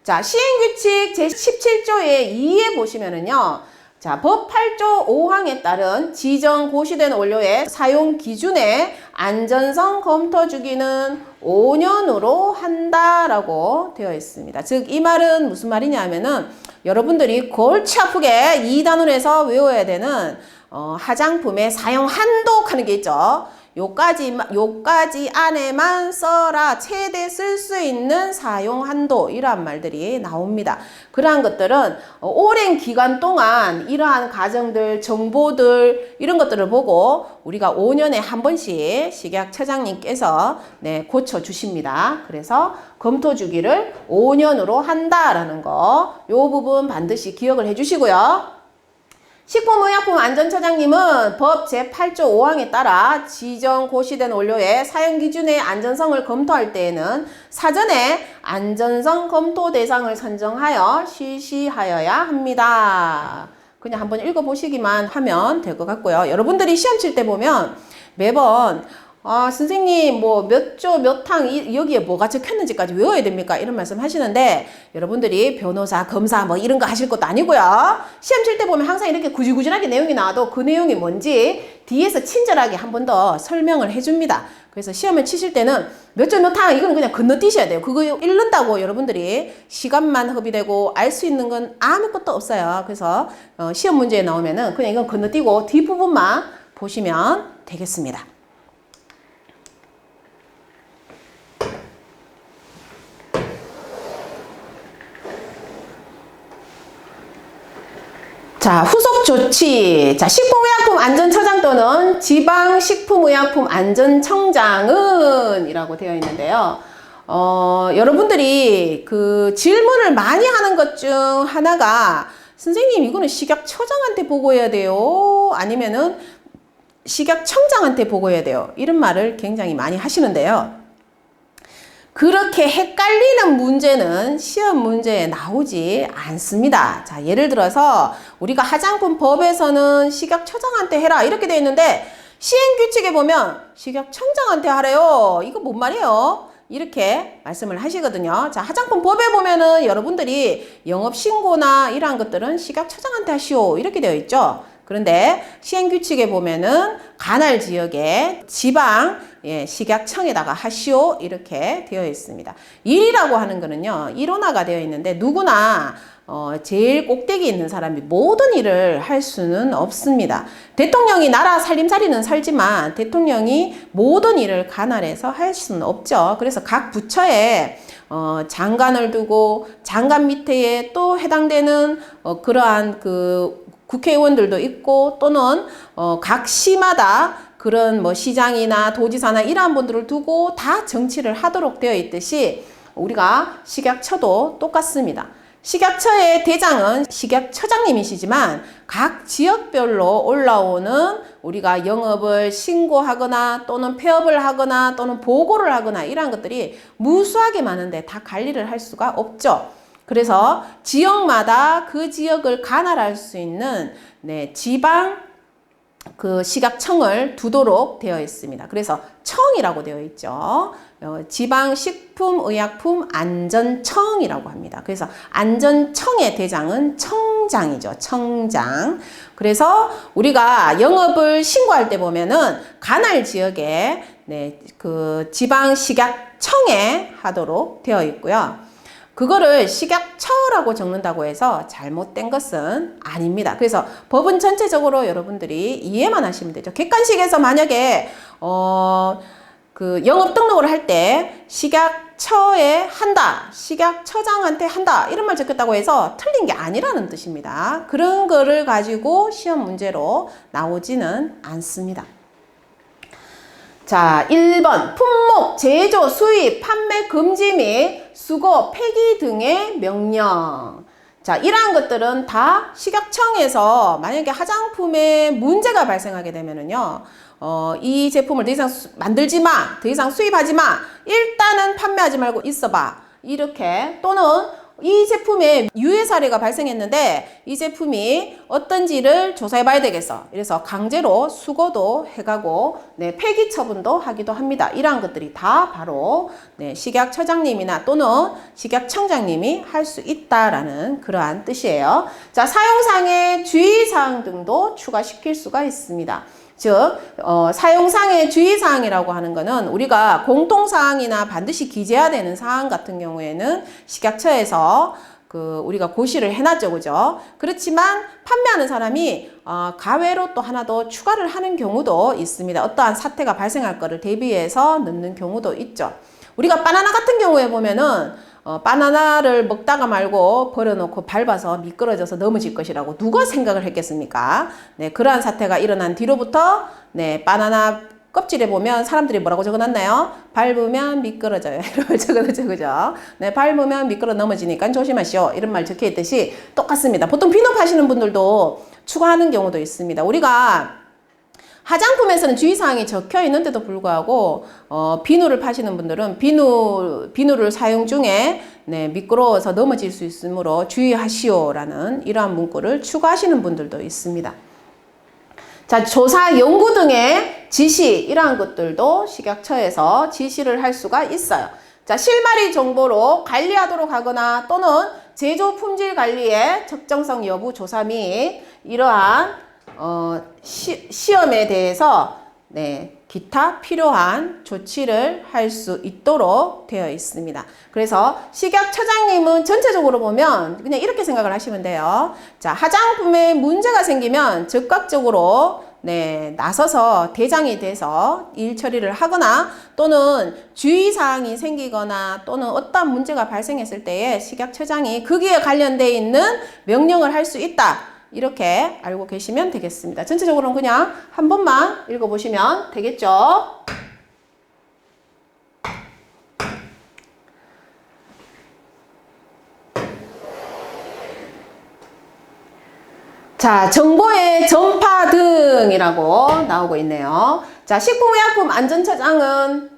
자, 시행규칙 제17조의 2에 보시면은요. 자, 법 8조 5항에 따른 지정 고시된 원료의 사용 기준의 안전성 검토 주기는 5년으로 한다라고 되어 있습니다. 즉, 이 말은 무슨 말이냐 하면은 여러분들이 골치 아프게 2단원에서 외워야 되는 화장품의 사용 한도 하는 게 있죠. 요까지 안에만 써라. 최대 쓸 수 있는 사용 한도 이러한 말들이 나옵니다. 그러한 것들은 오랜 기간 동안 이러한 과정들, 정보들 이런 것들을 보고 우리가 5년에 한 번씩 식약처장님께서 고쳐주십니다. 그래서 검토 주기를 5년으로 한다라는 거, 요 부분 반드시 기억을 해주시고요. 식품의약품안전처장님은 법 제8조 5항에 따라 지정 고시된 원료의 사용 기준의 안전성을 검토할 때에는 사전에 안전성 검토 대상을 선정하여 실시하여야 합니다. 그냥 한번 읽어보시기만 하면 될 것 같고요. 여러분들이 시험 칠 때 보면 매번 선생님 몇 조 몇 항 여기에 뭐가 적혔는지까지 외워야 됩니까? 이런 말씀 하시는데 여러분들이 변호사, 검사 이런 거 하실 것도 아니고요. 시험 칠 때 보면 항상 이렇게 구질구질하게 내용이 나와도 그 내용이 뭔지 뒤에서 친절하게 한 번 더 설명을 해줍니다. 그래서 시험을 치실 때는 몇 조 몇 항 이거는 그냥 건너뛰셔야 돼요. 그거 읽는다고 여러분들이 시간만 허비되고 알 수 있는 건 아무것도 없어요. 그래서 시험 문제에 나오면은 그냥 이건 건너뛰고 뒷부분만 보시면 되겠습니다. 자, 후속 조치. 자, 식품의약품안전처장 또는 지방식품의약품안전청장은 이라고 되어 있는데요. 여러분들이 그 질문을 많이 하는 것 중 하나가 선생님 이거는 식약처장한테 보고해야 돼요? 아니면은 식약청장한테 보고해야 돼요? 이런 말을 굉장히 많이 하시는데요. 그렇게 헷갈리는 문제는 시험 문제에 나오지 않습니다. 자, 예를 들어서 우리가 화장품법에서는 식약처장한테 해라 이렇게 되어 있는데 시행규칙에 보면 식약청장한테 하래요. 이거 뭔 말이에요? 이렇게 말씀을 하시거든요. 자, 화장품법에 보면은 여러분들이 영업신고나 이러한 것들은 식약처장한테 하시오 이렇게 되어 있죠. 그런데 시행규칙에 보면은 관할 지역에 지방 식약청에다가 하시오 이렇게 되어 있습니다. 일이라고 하는 거는요 일원화가 되어 있는데 누구나 제일 꼭대기 있는 사람이 모든 일을 할 수는 없습니다. 대통령이 나라 살림살이는 살지만 대통령이 모든 일을 관할해서 할 수는 없죠. 그래서 각 부처에 장관을 두고 장관 밑에 또 해당되는 그러한 그 국회의원들도 있고 또는 각 시마다 그런 시장이나 도지사나 이러한 분들을 두고 다 정치를 하도록 되어 있듯이 우리가 식약처도 똑같습니다. 식약처의 대장은 식약처장님이시지만 각 지역별로 올라오는 우리가 영업을 신고하거나 또는 폐업을 하거나 또는 보고를 하거나 이러한 것들이 무수하게 많은데 다 관리를 할 수가 없죠. 그래서 지역마다 그 지역을 관할할 수 있는 지방 그 식약청을 두도록 되어 있습니다. 그래서 청이라고 되어 있죠. 지방식품의약품안전청이라고 합니다. 그래서 안전청의 대장은 청장이죠. 청장. 그래서 우리가 영업을 신고할 때 보면은 관할 지역에 그 지방식약청에 하도록 되어 있고요. 그거를 식약처라고 적는다고 해서 잘못된 것은 아닙니다. 그래서 법은 전체적으로 여러분들이 이해만 하시면 되죠. 객관식에서 만약에 그 영업 등록을 할 때 식약처에 한다, 식약처장한테 한다 이런 말 적혔다고 해서 틀린 게 아니라는 뜻입니다. 그런 거를 가지고 시험 문제로 나오지는 않습니다. 자, 1번 품목, 제조, 수입, 판매 금지 및 수거, 폐기 등의 명령. 자, 이러한 것들은 다 식약청에서 만약에 화장품에 문제가 발생하게 되면은요, 이 제품을 더 이상 만들지 마, 더 이상 수입하지 마, 일단은 판매하지 말고 있어봐. 이렇게 또는 이 제품에 유해 사례가 발생했는데 이 제품이 어떤지를 조사해 봐야 되겠어. 그래서 강제로 수거도 해가고 폐기 처분도 하기도 합니다. 이러한 것들이 다 바로 식약처장님이나 또는 식약청장님이 할 수 있다라는 그러한 뜻이에요. 자, 사용상의 주의사항 등도 추가시킬 수가 있습니다. 즉 사용상의 주의사항이라고 하는 거는 우리가 공통사항이나 반드시 기재해야 되는 사항 같은 경우에는 식약처에서 우리가 고시를 해놨죠, 그죠? 그렇지만 판매하는 사람이 가외로 또 하나 더 추가를 하는 경우도 있습니다. 어떠한 사태가 발생할 거를 대비해서 넣는 경우도 있죠. 우리가 바나나 같은 경우에 보면은 바나나를 먹다가 말고 버려놓고 밟아서 미끄러져서 넘어질 것이라고 누가 생각을 했겠습니까? 그러한 사태가 일어난 뒤로부터 바나나 껍질에 보면 사람들이 뭐라고 적어놨나요? 밟으면 미끄러져요. 이런 말 적어놨죠. 그죠? 네, 밟으면 미끄러 넘어지니까 조심하시오. 이런 말 적혀 있듯이 똑같습니다. 보통 비누 파시는 분들도 추가하는 경우도 있습니다. 우리가 화장품에서는 주의사항이 적혀 있는데도 불구하고 비누를 파시는 분들은 비누를 사용 중에 네, 미끄러워서 넘어질 수 있으므로 주의하시오라는 이러한 문구를 추가하시는 분들도 있습니다. 자, 조사, 연구 등의 지시 이러한 것들도 식약처에서 지시를 할 수가 있어요. 자, 실마리 정보로 관리하도록 하거나 또는 제조 품질 관리의 적정성 여부 조사 및 이러한 시험에 대해서 네, 기타 필요한 조치를 할 수 있도록 되어 있습니다. 그래서 식약처장님은 전체적으로 보면 그냥 이렇게 생각을 하시면 돼요. 자, 화장품에 문제가 생기면 즉각적으로 네, 나서서 대장이 돼서 일 처리를 하거나 또는 주의사항이 생기거나 또는 어떤 문제가 발생했을 때에 식약처장이 거기에 관련되어 있는 명령을 할 수 있다. 이렇게 알고 계시면 되겠습니다. 전체적으로는 그냥 한 번만 읽어보시면 되겠죠. 자, 정보의 전파 등이라고 나오고 있네요. 자, 식품의약품안전처장은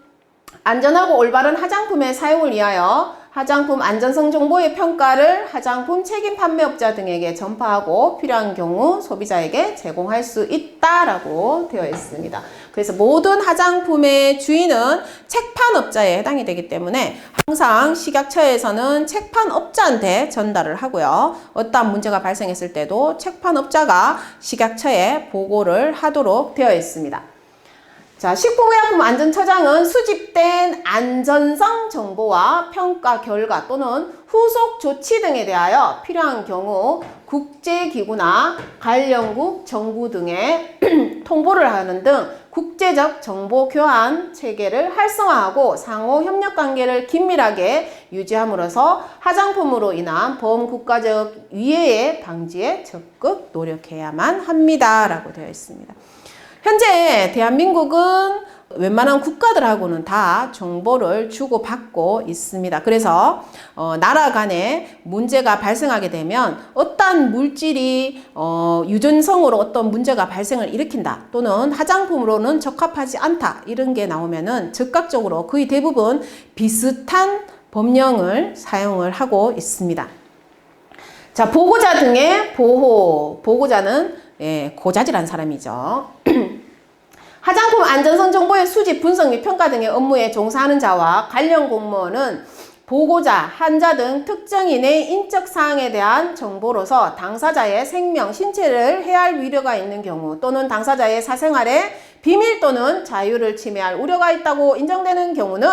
안전하고 올바른 화장품의 사용을 위하여 화장품 안전성 정보의 평가를 화장품 책임 판매업자 등에게 전파하고 필요한 경우 소비자에게 제공할 수 있다라고 되어 있습니다. 그래서 모든 화장품의 주인은 책판업자에 해당이 되기 때문에 항상 식약처에서는 책판업자한테 전달을 하고요. 어떠한 문제가 발생했을 때도 책판업자가 식약처에 보고를 하도록 되어 있습니다. 자, 식품의약품안전처장은 수집된 안전성 정보와 평가 결과 또는 후속 조치 등에 대하여 필요한 경우 국제기구나 관련국 정부 등에 통보를 하는 등 국제적 정보 교환 체계를 활성화하고 상호 협력 관계를 긴밀하게 유지함으로써 화장품으로 인한 범국가적 위해의 방지에 적극 노력해야만 합니다. 라고 되어 있습니다. 현재 대한민국은 웬만한 국가들하고는 다 정보를 주고받고 있습니다. 그래서 나라 간에 문제가 발생하게 되면 어떤 물질이 유전성으로 어떤 문제가 발생을 일으킨다 또는 화장품으로는 적합하지 않다 이런 게 나오면은 즉각적으로 거의 대부분 비슷한 법령을 사용을 하고 있습니다. 자, 보고자 등의 보호, 보고자는 고자질한 사람이죠. 화장품 안전성 정보의 수집, 분석 및 평가 등의 업무에 종사하는 자와 관련 공무원은 보고자, 환자 등 특정인의 인적 사항에 대한 정보로서 당사자의 생명, 신체를 해할 위력가 있는 경우 또는 당사자의 사생활의 비밀 또는 자유를 침해할 우려가 있다고 인정되는 경우는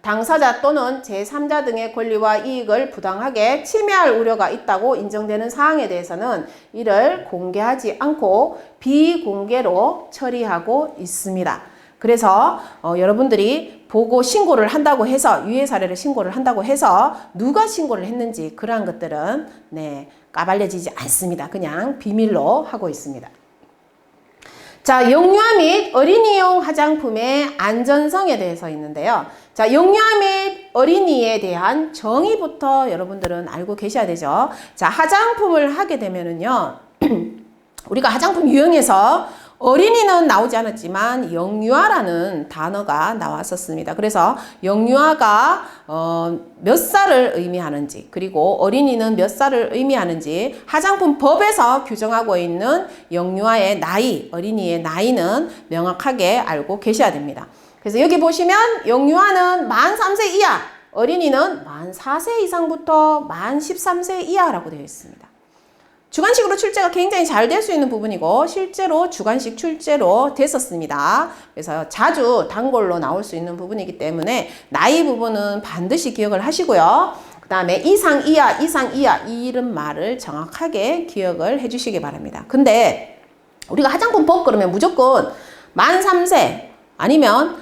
당사자 또는 제3자 등의 권리와 이익을 부당하게 침해할 우려가 있다고 인정되는 사항에 대해서는 이를 공개하지 않고 비공개로 처리하고 있습니다. 그래서 여러분들이 보고 신고를 한다고 해서 유해 사례를 신고를 한다고 해서 누가 신고를 했는지 그러한 것들은 까발려지지 않습니다. 그냥 비밀로 하고 있습니다. 자, 영유아 및 어린이용 화장품의 안전성에 대해서 있는데요. 자, 영유아 및 어린이에 대한 정의부터 여러분들은 알고 계셔야 되죠. 자, 화장품을 하게 되면은요, 우리가 화장품 유형에서 어린이는 나오지 않았지만 영유아라는 단어가 나왔었습니다. 그래서 영유아가 몇 살을 의미하는지 그리고 어린이는 몇 살을 의미하는지 화장품 법에서 규정하고 있는 영유아의 나이, 어린이의 나이는 명확하게 알고 계셔야 됩니다. 그래서 여기 보시면 영유아는 만 3세 이하, 어린이는 만 4세 이상부터 만 13세 이하라고 되어 있습니다. 주관식으로 출제가 굉장히 잘 될 수 있는 부분이고 실제로 주관식 출제로 됐었습니다. 그래서 자주 단골로 나올 수 있는 부분이기 때문에 나이 부분은 반드시 기억을 하시고요. 그 다음에 이상 이하 이런 말을 정확하게 기억을 해주시기 바랍니다. 근데 우리가 화장품법 그러면 무조건 만 3세 아니면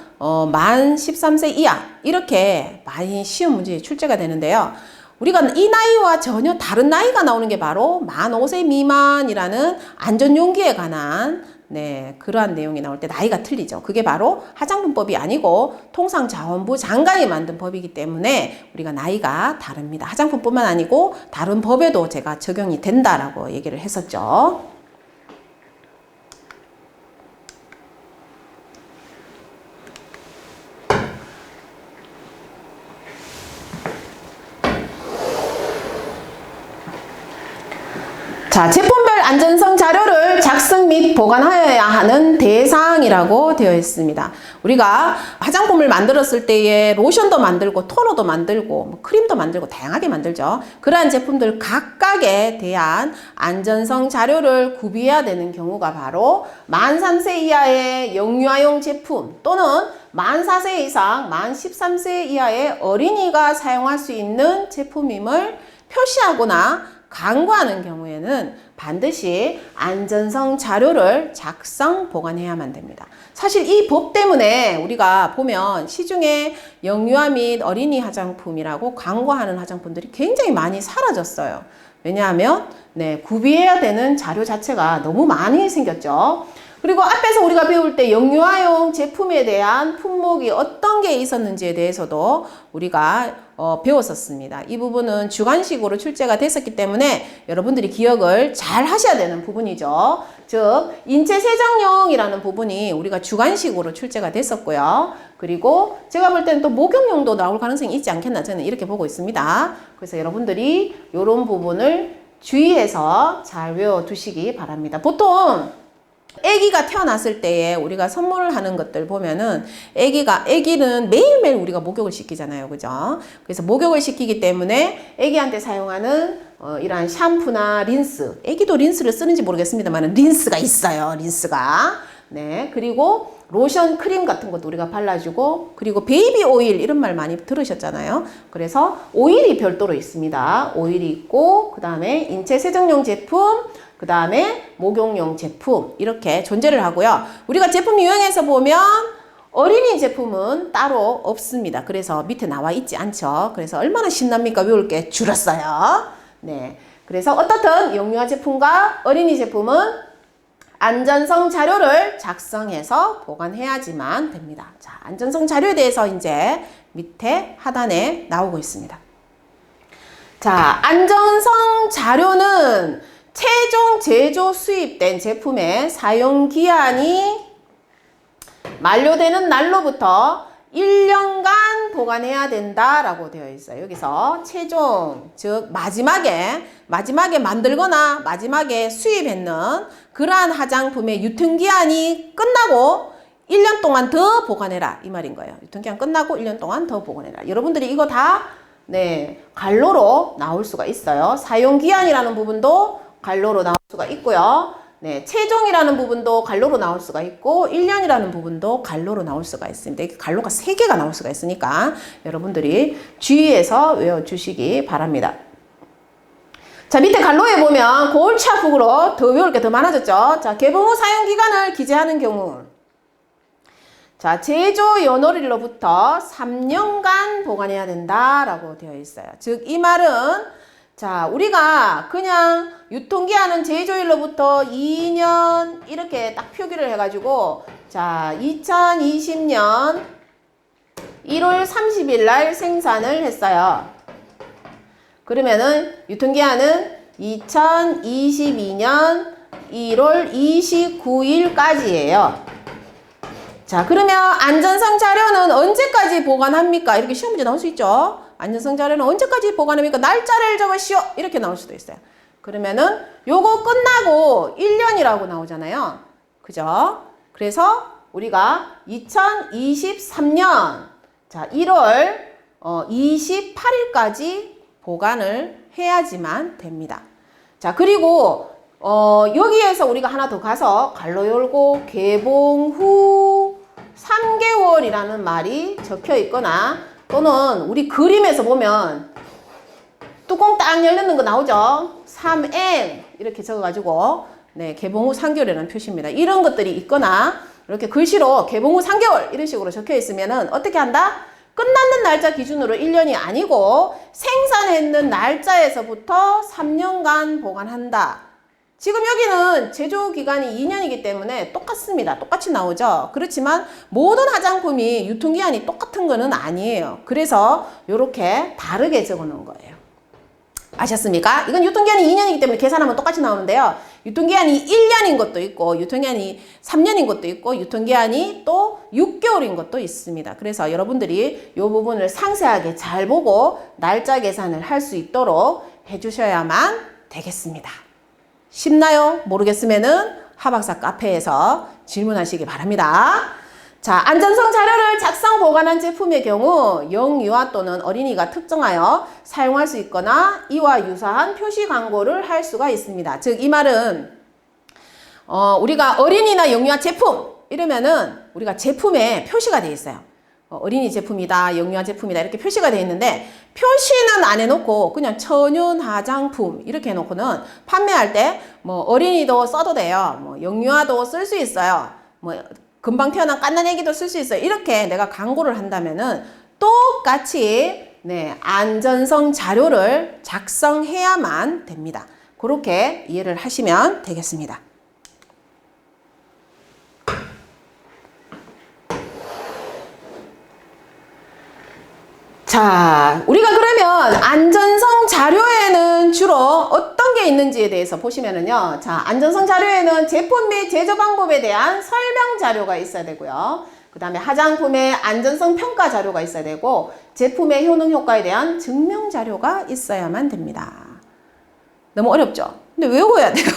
만 13세 이하 이렇게 많이 쉬운 문제 출제가 되는데요. 우리가 이 나이와 전혀 다른 나이가 나오는 게 바로 만 5세 미만이라는 안전용기에 관한 네, 그러한 내용이 나올 때 나이가 틀리죠. 그게 바로 화장품법이 아니고 통상자원부 장관이 만든 법이기 때문에 우리가 나이가 다릅니다. 화장품뿐만 아니고 다른 법에도 제가 적용이 된다라고 얘기를 했었죠. 자, 제품별 안전성 자료를 작성 및 보관하여야 하는 대상이라고 되어 있습니다. 우리가 화장품을 만들었을 때에 로션도 만들고 토너도 만들고 뭐 크림도 만들고 다양하게 만들죠. 그러한 제품들 각각에 대한 안전성 자료를 구비해야 되는 경우가 바로 만 3세 이하의 영유아용 제품 또는 만 4세 이상 만 13세 이하의 어린이가 사용할 수 있는 제품임을 표시하거나 광고하는 경우에는 반드시 안전성 자료를 작성 보관해야만 됩니다. 사실 이 법 때문에 우리가 보면 시중에 영유아 및 어린이 화장품이라고 광고하는 화장품들이 굉장히 많이 사라졌어요. 왜냐하면 구비해야 되는 자료 자체가 너무 많이 생겼죠. 그리고 앞에서 우리가 배울 때 영유아용 제품에 대한 품목이 어떤 게 있었는지에 대해서도 우리가 배웠었습니다. 이 부분은 주관식으로 출제가 됐었기 때문에 여러분들이 기억을 잘 하셔야 되는 부분이죠. 즉 인체 세정용이라는 부분이 우리가 주관식으로 출제가 됐었고요. 그리고 제가 볼 때는 또 목욕용도 나올 가능성이 있지 않겠나 저는 이렇게 보고 있습니다. 그래서 여러분들이 이런 부분을 주의해서 잘 외워두시기 바랍니다. 보통 아기가 태어났을 때에 우리가 선물을 하는 것들 보면은 아기는 매일매일 우리가 목욕을 시키잖아요. 그죠? 그래서 목욕을 시키기 때문에 아기한테 사용하는 이러한 샴푸나 린스, 아기도 린스를 쓰는지 모르겠습니다만 린스가 있어요. 린스가. 네. 그리고 로션, 크림 같은 것도 우리가 발라주고 그리고 베이비 오일 이런 말 많이 들으셨잖아요. 그래서 오일이 별도로 있습니다. 오일이 있고 그 다음에 인체 세정용 제품 그 다음에 목욕용 제품 이렇게 존재를 하고요. 우리가 제품 유형에서 보면 어린이 제품은 따로 없습니다. 그래서 밑에 나와 있지 않죠. 그래서 얼마나 신납니까? 외울 게 줄었어요. 네. 그래서 어떻든 영유아 제품과 어린이 제품은 안전성 자료를 작성해서 보관해야지만 됩니다. 자, 안전성 자료에 대해서 이제 밑에 하단에 나오고 있습니다. 자, 안전성 자료는 최종 제조 수입된 제품의 사용기한이 만료되는 날로부터 1년간 보관해야 된다라고 되어 있어요. 여기서 최종, 즉 마지막에 만들거나 마지막에 수입했는 그러한 화장품의 유통기한이 끝나고 1년 동안 더 보관해라 이 말인 거예요. 유통기한 끝나고 1년 동안 더 보관해라. 여러분들이 이거 다 갈로로 나올 수가 있어요. 사용기한이라는 부분도 갈로로 나올 수가 있고요. 최종이라는 부분도 갈로로 나올 수가 있고 1년이라는 부분도 갈로로 나올 수가 있습니다. 이게 갈로가 3개가 나올 수가 있으니까 여러분들이 주의해서 외워주시기 바랍니다. 자, 밑에 갈로에 보면 골치 아프기로 더 외울 게 더 많아졌죠. 자, 개봉 후 사용기간을 기재하는 경우 자, 제조 연월일로부터 3년간 보관해야 된다라고 되어 있어요. 즉, 이 말은 자, 우리가 그냥 유통기한은 제조일로부터 2년 이렇게 딱 표기를 해가지고 자, 2020년 1월 30일 날 생산을 했어요. 그러면은 유통기한은 2022년 1월 29일까지예요. 자, 그러면 안전성 자료는 언제까지 보관합니까? 이렇게 시험 문제 나올 수 있죠. 안전성 자료는 언제까지 보관합니까? 날짜를 적으시오. 이렇게 나올 수도 있어요. 그러면은 요거 끝나고 1년이라고 나오잖아요. 그죠? 그래서 우리가 2023년 자, 1월 28일까지 보관을 해야지만 됩니다. 자, 그리고 여기에서 우리가 하나 더 가서 갈로 열고 개봉 후 3개월이라는 말이 적혀 있거나 또는 우리 그림에서 보면 뚜껑 딱 열리는 거 나오죠? 3M 이렇게 적어가지고 개봉 후 3개월이라는 표시입니다. 이런 것들이 있거나 이렇게 글씨로 개봉 후 3개월 이런 식으로 적혀 있으면은 어떻게 한다? 끝났는 날짜 기준으로 1년이 아니고 생산했는 날짜에서부터 3년간 보관한다. 지금 여기는 제조기간이 2년이기 때문에 똑같습니다. 똑같이 나오죠. 그렇지만 모든 화장품이 유통기한이 똑같은 거는 아니에요. 그래서 이렇게 다르게 적어 놓은 거예요. 아셨습니까? 이건 유통기한이 2년이기 때문에 계산하면 똑같이 나오는데요. 유통기한이 1년인 것도 있고 유통기한이 3년인 것도 있고 유통기한이 또 6개월인 것도 있습니다. 그래서 여러분들이 이 부분을 상세하게 잘 보고 날짜 계산을 할 수 있도록 해주셔야만 되겠습니다. 쉽나요? 모르겠으면은 하박사 카페에서 질문하시기 바랍니다. 자, 안전성 자료를 작성 보관한 제품의 경우 영유아 또는 어린이가 특정하여 사용할 수 있거나 이와 유사한 표시 광고를 할 수가 있습니다. 즉, 이 말은 우리가 어린이나 영유아 제품 이러면은 우리가 제품에 표시가 되어 있어요. 어린이 제품이다, 영유아 제품이다 이렇게 표시가 되어 있는데 표시는 안 해놓고 그냥 천연 화장품 이렇게 해놓고는 판매할 때 뭐 어린이도 써도 돼요. 뭐 영유아도 쓸 수 있어요. 뭐 금방 태어난 갓난 애기도 쓸 수 있어요. 이렇게 내가 광고를 한다면은 똑같이 안전성 자료를 작성해야만 됩니다. 그렇게 이해를 하시면 되겠습니다. 자, 우리가 그러면 안전성 자료에는 주로 어떤 게 있는지에 대해서 보시면은요. 자, 안전성 자료에는 제품 및 제조 방법에 대한 설명 자료가 있어야 되고요. 그 다음에 화장품의 안전성 평가 자료가 있어야 되고 제품의 효능 효과에 대한 증명 자료가 있어야만 됩니다. 너무 어렵죠? 근데 외워야 돼요.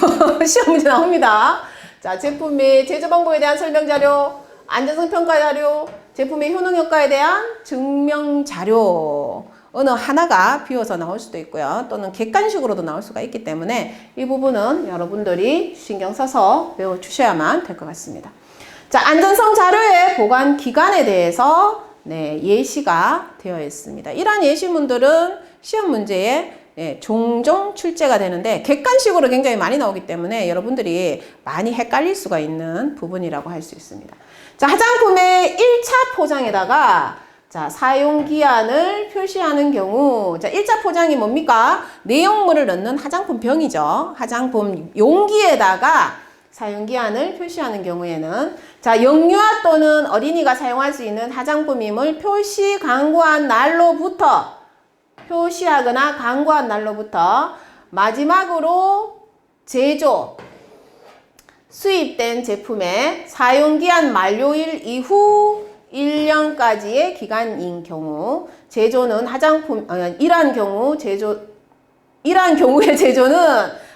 시험 문제 나옵니다. 자, 제품 및 제조 방법에 대한 설명 자료, 안전성 평가 자료, 제품의 효능 효과에 대한 증명 자료 어느 하나가 비워서 나올 수도 있고요. 또는 객관식으로도 나올 수가 있기 때문에 이 부분은 여러분들이 신경 써서 외워주셔야만 될 것 같습니다. 자, 안전성 자료의 보관 기간에 대해서 예시가 되어 있습니다. 이러한 예시문들은 시험 문제에 종종 출제가 되는데 객관식으로 굉장히 많이 나오기 때문에 여러분들이 많이 헷갈릴 수가 있는 부분이라고 할 수 있습니다. 자, 화장품의 1차 포장에다가 자, 사용기한을 표시하는 경우 자, 1차 포장이 뭡니까? 내용물을 넣는 화장품 병이죠. 화장품 용기에다가 사용기한을 표시하는 경우에는 자, 영유아 또는 어린이가 사용할 수 있는 화장품임을 표시 광고한 날로부터 표시하거나 광고한 날로부터 마지막으로 제조 수입된 제품의 사용기한 만료일 이후 1년까지의 기간인 경우 제조는 화장품 이러한 경우의 제조는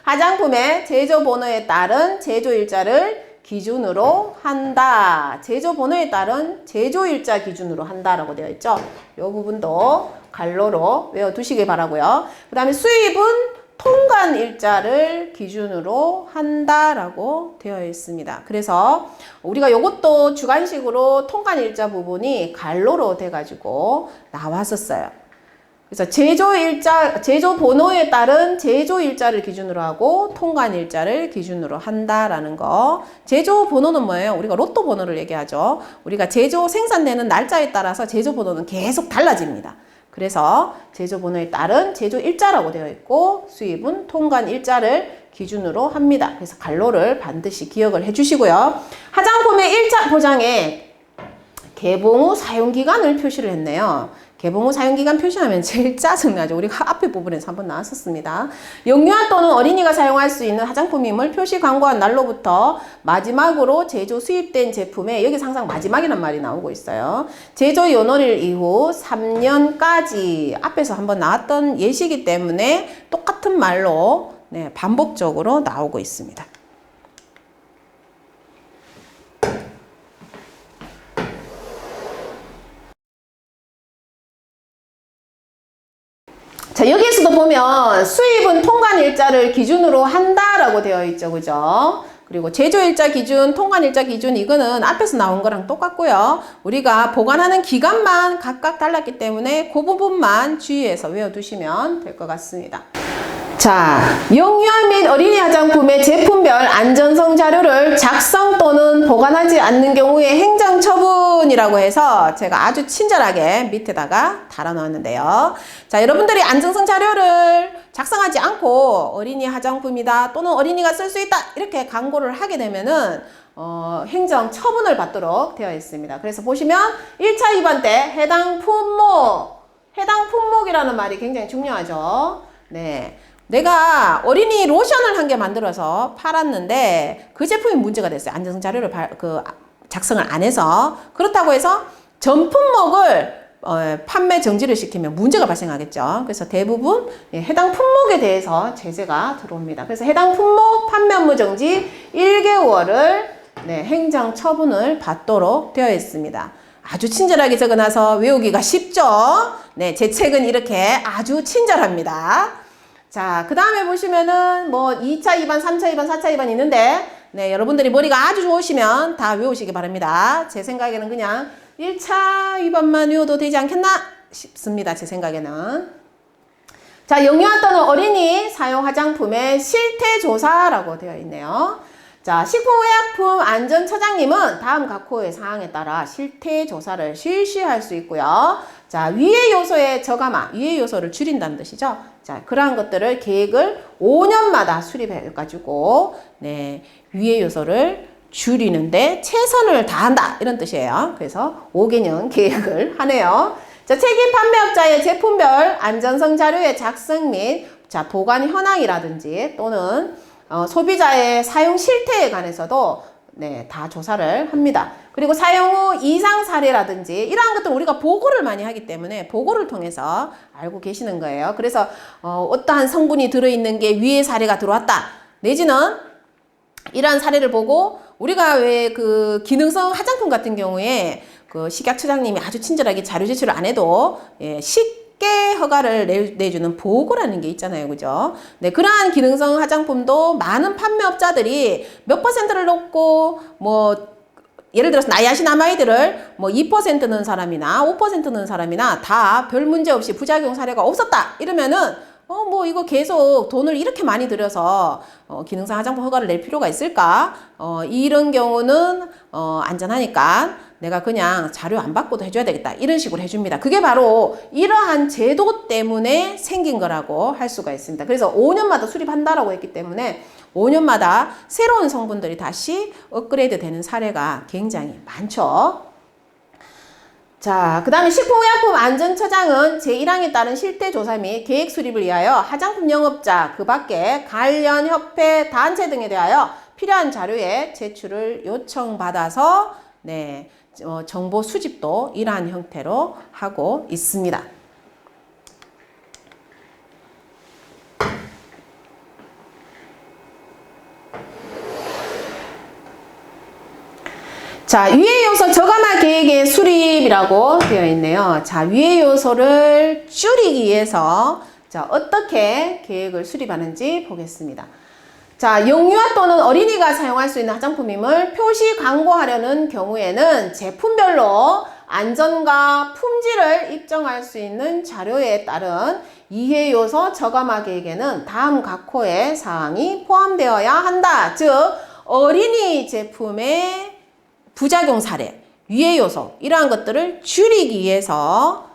화장품의 제조 번호에 따른 제조일자를 기준으로 한다. 제조 번호에 따른 제조일자 기준으로 한다라고 되어 있죠. 이 부분도 갈로로 외워두시기 바라고요. 그 다음에 수입은 통관 일자를 기준으로 한다라고 되어 있습니다. 그래서 우리가 이것도 주관식으로 통관 일자 부분이 갈로로 돼가지고 나왔었어요. 그래서 제조 번호에 따른 제조 일자를 기준으로 하고 통관 일자를 기준으로 한다라는 거. 제조 번호는 뭐예요? 우리가 로또 번호를 얘기하죠. 우리가 제조 생산되는 날짜에 따라서 제조 번호는 계속 달라집니다. 그래서 제조 번호에 따른 제조 일자라고 되어 있고 수입은 통관 일자를 기준으로 합니다. 그래서 갈로를 반드시 기억을 해주시고요. 화장품의 1차 포장에 개봉 후 사용기간을 표시를 했네요. 개봉 후 사용기간 표시하면 제일 짜증나죠. 우리가 앞에 부분에서 한번 나왔었습니다. 영유아 또는 어린이가 사용할 수 있는 화장품임을 표시 광고한 날로부터 마지막으로 제조 수입된 제품에 여기서 항상 마지막이란 말이 나오고 있어요. 제조 연월일 이후 3년까지 앞에서 한번 나왔던 예시이기 때문에 똑같은 말로 반복적으로 나오고 있습니다. 자, 여기에서도 보면 수입은 통관 일자를 기준으로 한다라고 되어 있죠. 그죠? 그리고 제조 일자 기준, 통관 일자 기준 이거는 앞에서 나온 거랑 똑같고요. 우리가 보관하는 기간만 각각 달랐기 때문에 그 부분만 주의해서 외워두시면 될 것 같습니다. 자, 영유아 및 어린이 화장품의 제품별 안전성 자료를 작성 또는 보관하지 않는 경우에 행정처분이라고 해서 제가 아주 친절하게 밑에다가 달아놓았는데요. 자, 여러분들이 안전성 자료를 작성하지 않고 어린이 화장품이다 또는 어린이가 쓸 수 있다 이렇게 광고를 하게 되면은 행정처분을 받도록 되어 있습니다. 그래서 보시면 1차 위반 때 해당 품목이라는 말이 굉장히 중요하죠. 네. 내가 어린이 로션을 한 개 만들어서 팔았는데 그 제품이 문제가 됐어요. 안전성 자료를 작성을 안 해서. 그렇다고 해서 전 품목을 판매 정지를 시키면 문제가 발생하겠죠. 그래서 대부분 해당 품목에 대해서 제재가 들어옵니다. 그래서 해당 품목 판매 업무 정지 1개월을 행정 처분을 받도록 되어 있습니다. 아주 친절하게 적어놔서 외우기가 쉽죠. 네, 제 책은 이렇게 아주 친절합니다. 자, 그 다음에 보시면은 뭐 2차 위반, 3차 위반, 4차 위반이 있는데 네, 여러분들이 머리가 아주 좋으시면 다 외우시기 바랍니다. 제 생각에는 그냥 1차 위반만 외워도 되지 않겠나 싶습니다. 제 생각에는. 자, 영유아 또는 어린이 사용 화장품의 실태조사라고 되어 있네요. 자, 식품의약품 안전처장님은 다음 각 호의 사항에 따라 실태조사를 실시할 수 있고요. 자, 위의 요소의 저감화, 위의 요소를 줄인다는 뜻이죠. 자, 그러한 것들을 계획을 5년마다 수립해가지고, 네, 위의 요소를 줄이는데 최선을 다한다. 이런 뜻이에요. 그래서 5개년 계획을 하네요. 자, 책임 판매업자의 제품별 안전성 자료의 작성 및 보관 현황이라든지 또는 소비자의 사용 실태에 관해서도 네, 다 조사를 합니다. 그리고 사용 후 이상 사례라든지 이러한 것들 우리가 보고를 많이 하기 때문에 보고를 통해서 알고 계시는 거예요. 그래서 어떠한 성분이 들어있는 게 위에 사례가 들어왔다. 내지는 이러한 사례를 보고 우리가 왜 그 기능성 화장품 같은 경우에 그 식약처장님이 아주 친절하게 자료 제출을 안 해도 쉽게 허가를 내주는 보고라는 게 있잖아요. 그죠? 네, 그러한 기능성 화장품도 많은 판매업자들이 몇 %를 넣고 뭐 예를 들어서 나이아신아마이드를 뭐 2% 넣은 사람이나 5% 넣은 사람이나 다 별 문제 없이 부작용 사례가 없었다. 이러면은 뭐 이거 계속 돈을 이렇게 많이 들여서 기능성 화장품 허가를 낼 필요가 있을까? 이런 경우는 안전하니까 내가 그냥 자료 안 받고도 해줘야 되겠다. 이런 식으로 해줍니다. 그게 바로 이러한 제도 때문에 생긴 거라고 할 수가 있습니다. 그래서 5년마다 수립한다라고 했기 때문에 5년마다 새로운 성분들이 다시 업그레이드 되는 사례가 굉장히 많죠. 자, 그 다음에 식품의약품 안전처장은 제1항에 따른 실태조사 및 계획 수립을 위하여 화장품 영업자, 그 밖에 관련 협회, 단체 등에 대하여 필요한 자료의 제출을 요청받아서 네, 정보 수집도 이러한 형태로 하고 있습니다. 자, 위의 요소 저감화 계획의 수립이라고 되어 있네요. 자, 위의 요소를 줄이기 위해서 자, 어떻게 계획을 수립하는지 보겠습니다. 자, 영유아 또는 어린이가 사용할 수 있는 화장품임을 표시 광고하려는 경우에는 제품별로 안전과 품질을 입증할 수 있는 자료에 따른 이해 요소 저감화 계획에는 다음 각 호의 사항이 포함되어야 한다. 즉, 어린이 제품의 부작용 사례, 위해 요소 이러한 것들을 줄이기 위해서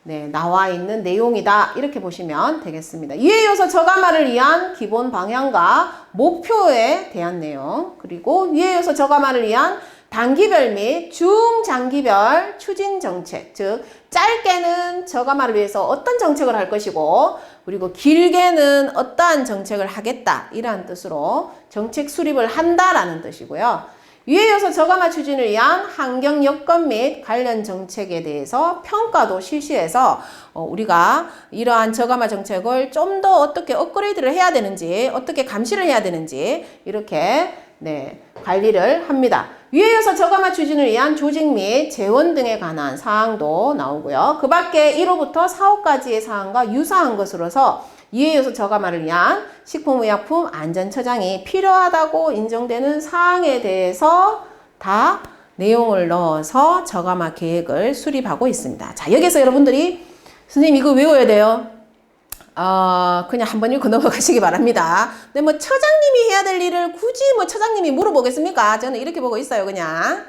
네, 나와 있는 내용이다. 이렇게 보시면 되겠습니다. 위해 요소 저감화를 위한 기본 방향과 목표에 대한 내용, 그리고 위해 요소 저감화를 위한 단기별 및 중장기별 추진 정책, 즉 짧게는 저감화를 위해서 어떤 정책을 할 것이고 그리고 길게는 어떠한 정책을 하겠다. 이러한 뜻으로 정책 수립을 한다라는 뜻이고요. 위해 요소 저감화 추진을 위한 환경 여건 및 관련 정책에 대해서 평가도 실시해서 우리가 이러한 저감화 정책을 좀 더 어떻게 업그레이드를 해야 되는지 어떻게 감시를 해야 되는지 이렇게 네, 관리를 합니다. 위해 요소 저감화 추진을 위한 조직 및 재원 등에 관한 사항도 나오고요. 그 밖에 1호부터 4호까지의 사항과 유사한 것으로서 위해 요소 저감화를 위한 식품의약품 안전처장이 필요하다고 인정되는 사항에 대해서 다 내용을 넣어서 저감화 계획을 수립하고 있습니다. 자, 여기서 여러분들이 선생님 이거 외워야 돼요. 그냥 한번 읽고 넘어가시기 바랍니다. 근데 뭐 처장님이 해야 될 일을 굳이 뭐 처장님이 물어보겠습니까? 저는 이렇게 보고 있어요, 그냥.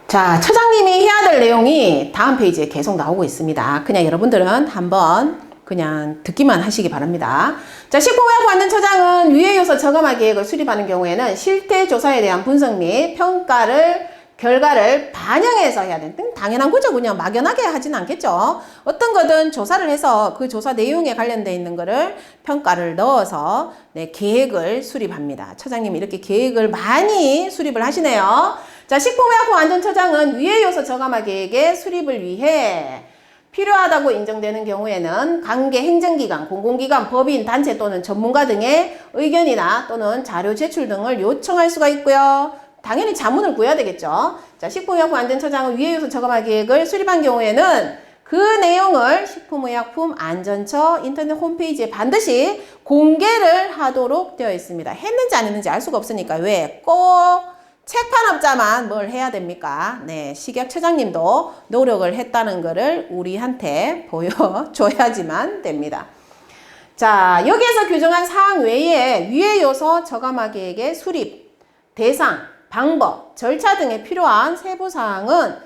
자, 처장님이 해야 될 내용이 다음 페이지에 계속 나오고 있습니다. 그냥 여러분들은 한번 그냥 듣기만 하시기 바랍니다. 자, 식품의약품 안전처장은 위의 요소 저감화 계획을 수립하는 경우에는 실태 조사에 대한 분석 및 결과를 반영해서 해야 되는 당연한 거죠. 그냥 막연하게 하진 않겠죠. 어떤 거든 조사를 해서 그 조사 내용에 관련되어 있는 거를 평가를 넣어서 계획을 수립합니다. 처장님이 이렇게 계획을 많이 수립을 하시네요. 자, 식품의약품 안전처장은 위의 요소 저감화 계획의 수립을 위해 필요하다고 인정되는 경우에는 관계 행정기관, 공공기관, 법인, 단체 또는 전문가 등의 의견이나 또는 자료 제출 등을 요청할 수가 있고요. 당연히 자문을 구해야 되겠죠. 자, 식품의약품 안전처장은 위의 요소 저감화 계획을 수립한 경우에는 그 내용을 식품의약품 안전처 인터넷 홈페이지에 반드시 공개를 하도록 되어 있습니다. 했는지 안 했는지 알 수가 없으니까 왜? 꼭 책판업자만 뭘 해야 됩니까? 네, 식약처장님도 노력을 했다는 거를 우리한테 보여줘야지만 됩니다. 자, 여기에서 규정한 사항 외에 위의 요소 저감화 계획의 수립, 대상, 방법, 절차 등에 필요한 세부 사항은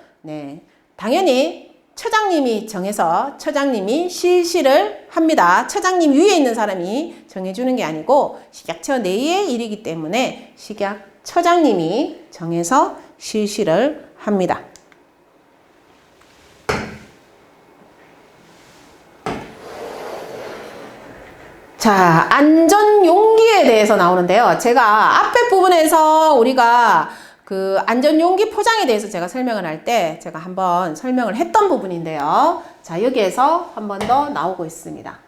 당연히 처장님이 정해서 처장님이 실시를 합니다. 처장님 위에 있는 사람이 정해주는 게 아니고 식약처 내의 일이기 때문에 식약처장님이 정해서 실시를 합니다. 자, 안전용기에 대해서 나오는데요. 제가 앞에 부분에서 우리가 그 안전용기 포장에 대해서 제가 설명을 할 때 제가 한번 설명을 했던 부분인데요. 자, 여기에서 한 번 더 나오고 있습니다.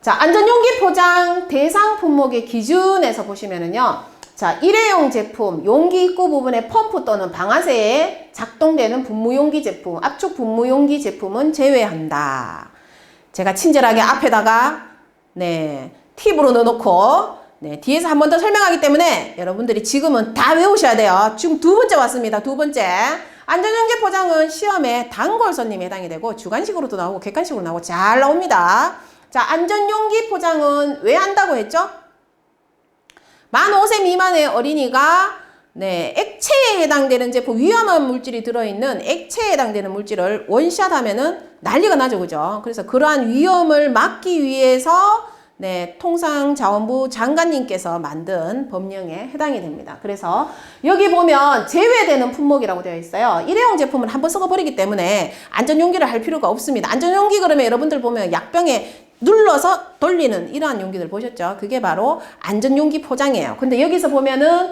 자, 안전용기 포장 대상 품목의 기준에서 보시면은요. 자, 일회용 제품, 용기 입구 부분의 펌프 또는 방아쇠에 작동되는 분무용기 제품, 압축 분무용기 제품은 제외한다. 제가 친절하게 앞에다가 팁으로 넣어놓고 뒤에서 한 번 더 설명하기 때문에 여러분들이 지금은 다 외우셔야 돼요. 지금 두 번째 왔습니다. 두 번째. 안전용기 포장은 시험에 단골 손님에 해당이 되고 주관식으로도 나오고 객관식으로 나오고 잘 나옵니다. 자, 안전용기 포장은 왜 한다고 했죠? 만 5세 미만의 어린이가 액체에 해당되는 제품, 위험한 물질이 들어있는 액체에 해당되는 물질을 원샷 하면은 난리가 나죠. 그죠? 그래서 그러한 위험을 막기 위해서 통상자원부 장관님께서 만든 법령에 해당이 됩니다. 그래서 여기 보면 제외되는 품목이라고 되어 있어요. 일회용 제품을 한번 썩어버리기 때문에 안전용기를 할 필요가 없습니다. 안전용기 그러면 여러분들 보면 약병에 눌러서 돌리는 이러한 용기들 보셨죠? 그게 바로 안전용기 포장이에요. 근데 여기서 보면은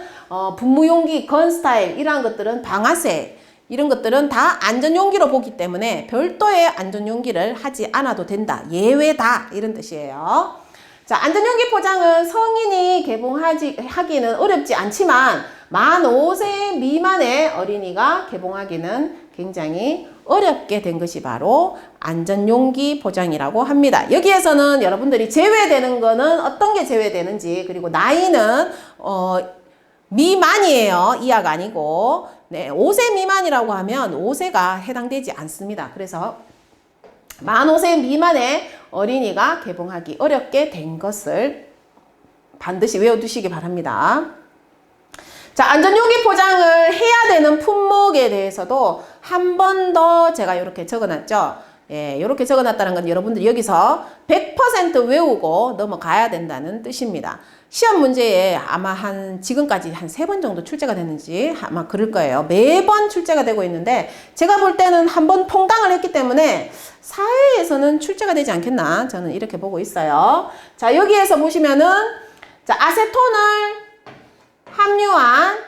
분무용기, 건스타일 이러한 것들은 방아쇠 이런 것들은 다 안전용기로 보기 때문에 별도의 안전용기를 하지 않아도 된다. 예외다. 이런 뜻이에요. 자, 안전용기 포장은 성인이 개봉하기는 어렵지 않지만 만 5세 미만의 어린이가 개봉하기는 굉장히 어렵게 된 것이 바로 안전용기 포장이라고 합니다. 여기에서는 여러분들이 제외되는 거는 어떤 게 제외되는지 그리고 나이는 미만이에요. 이하가 아니고 5세 미만이라고 하면 5세가 해당되지 않습니다. 그래서 만 5세 미만의 어린이가 개봉하기 어렵게 된 것을 반드시 외워두시기 바랍니다. 자, 안전용기 포장을 해야 되는 품목에 대해서도 한 번 더 제가 이렇게 적어놨죠. 이렇게 적어놨다는 건 여러분들이 여기서 100% 외우고 넘어가야 된다는 뜻입니다. 시험 문제에 아마 지금까지 한 3번 정도 출제가 됐는지 아마 그럴 거예요. 매번 출제가 되고 있는데 제가 볼 때는 한번 통당을 했기 때문에 사회에서는 출제가 되지 않겠나 저는 이렇게 보고 있어요. 자, 여기에서 보시면은 자, 아세톤을 함유한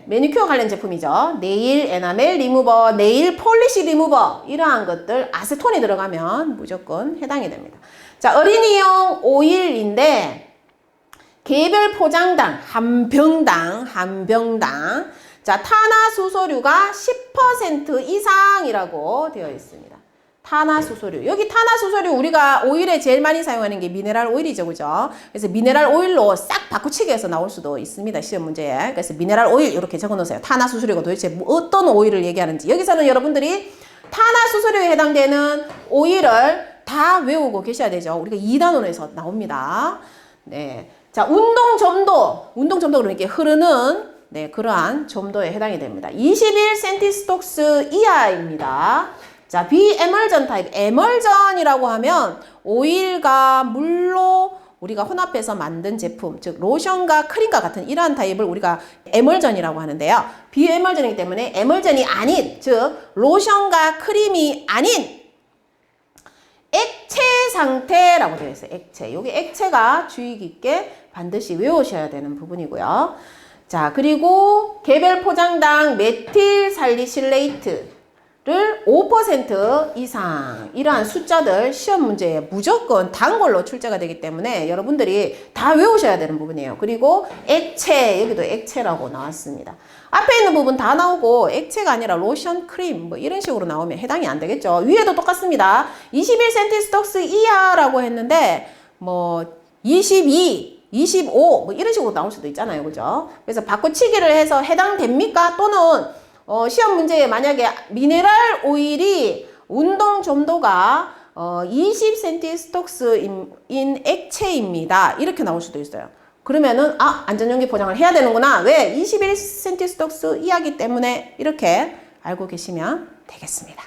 매니큐어 관련 제품이죠. 네일 에나멜 리무버, 네일 폴리시 리무버 이러한 것들 아세톤이 들어가면 무조건 해당이 됩니다. 자, 어린이용 오일인데 개별 포장당 한 병당 자, 탄화수소류가 10% 이상이라고 되어 있습니다. 탄화수소류. 여기 탄화수소류 우리가 오일에 제일 많이 사용하는 게 미네랄 오일이죠. 그죠? 그래서 미네랄 오일로 싹 바꾸치기해서 나올 수도 있습니다. 시험 문제에. 그래서 미네랄 오일 이렇게 적어 놓으세요. 탄화수소류가 도대체 어떤 오일을 얘기하는지. 여기서는 여러분들이 탄화수소류에 해당되는 오일을 다 외우고 계셔야 되죠. 우리가 2단원에서 나옵니다. 네. 자, 운동점도 그러니까 흐르는 네, 그러한 점도에 해당이 됩니다. 21cm 이하입니다. 자, 비에멀전 타입. 에멀전이라고 하면 오일과 물로 우리가 혼합해서 만든 제품, 즉 로션과 크림과 같은 이러한 타입을 우리가 에멀전이라고 하는데요. 비에멀전이기 때문에 에멀전이 아닌, 즉 로션과 크림이 아닌 액체 상태라고 되어 있어요. 액체. 여기 액체가 주의 깊게 반드시 외우셔야 되는 부분이고요. 자, 그리고 개별 포장당 메틸 살리실레이트를 5% 이상 이러한 숫자들 시험 문제에 무조건 단골로 출제가 되기 때문에 여러분들이 다 외우셔야 되는 부분이에요. 그리고 액체, 여기도 액체라고 나왔습니다. 앞에 있는 부분 다 나오고 액체가 아니라 로션, 크림 뭐 이런 식으로 나오면 해당이 안 되겠죠. 위에도 똑같습니다. 21cm 이하라고 했는데 뭐 22, 25 뭐 이런 식으로 나올 수도 있잖아요. 그죠? 그래서 바꾸치기를 해서 해당됩니까? 또는 시험 문제에 만약에 미네랄 오일이 운동 점도가 20cm/인 액체입니다. 이렇게 나올 수도 있어요. 그러면은 안전용기 포장을 해야 되는구나. 왜? 21cm 이하기 때문에 이렇게 알고 계시면 되겠습니다.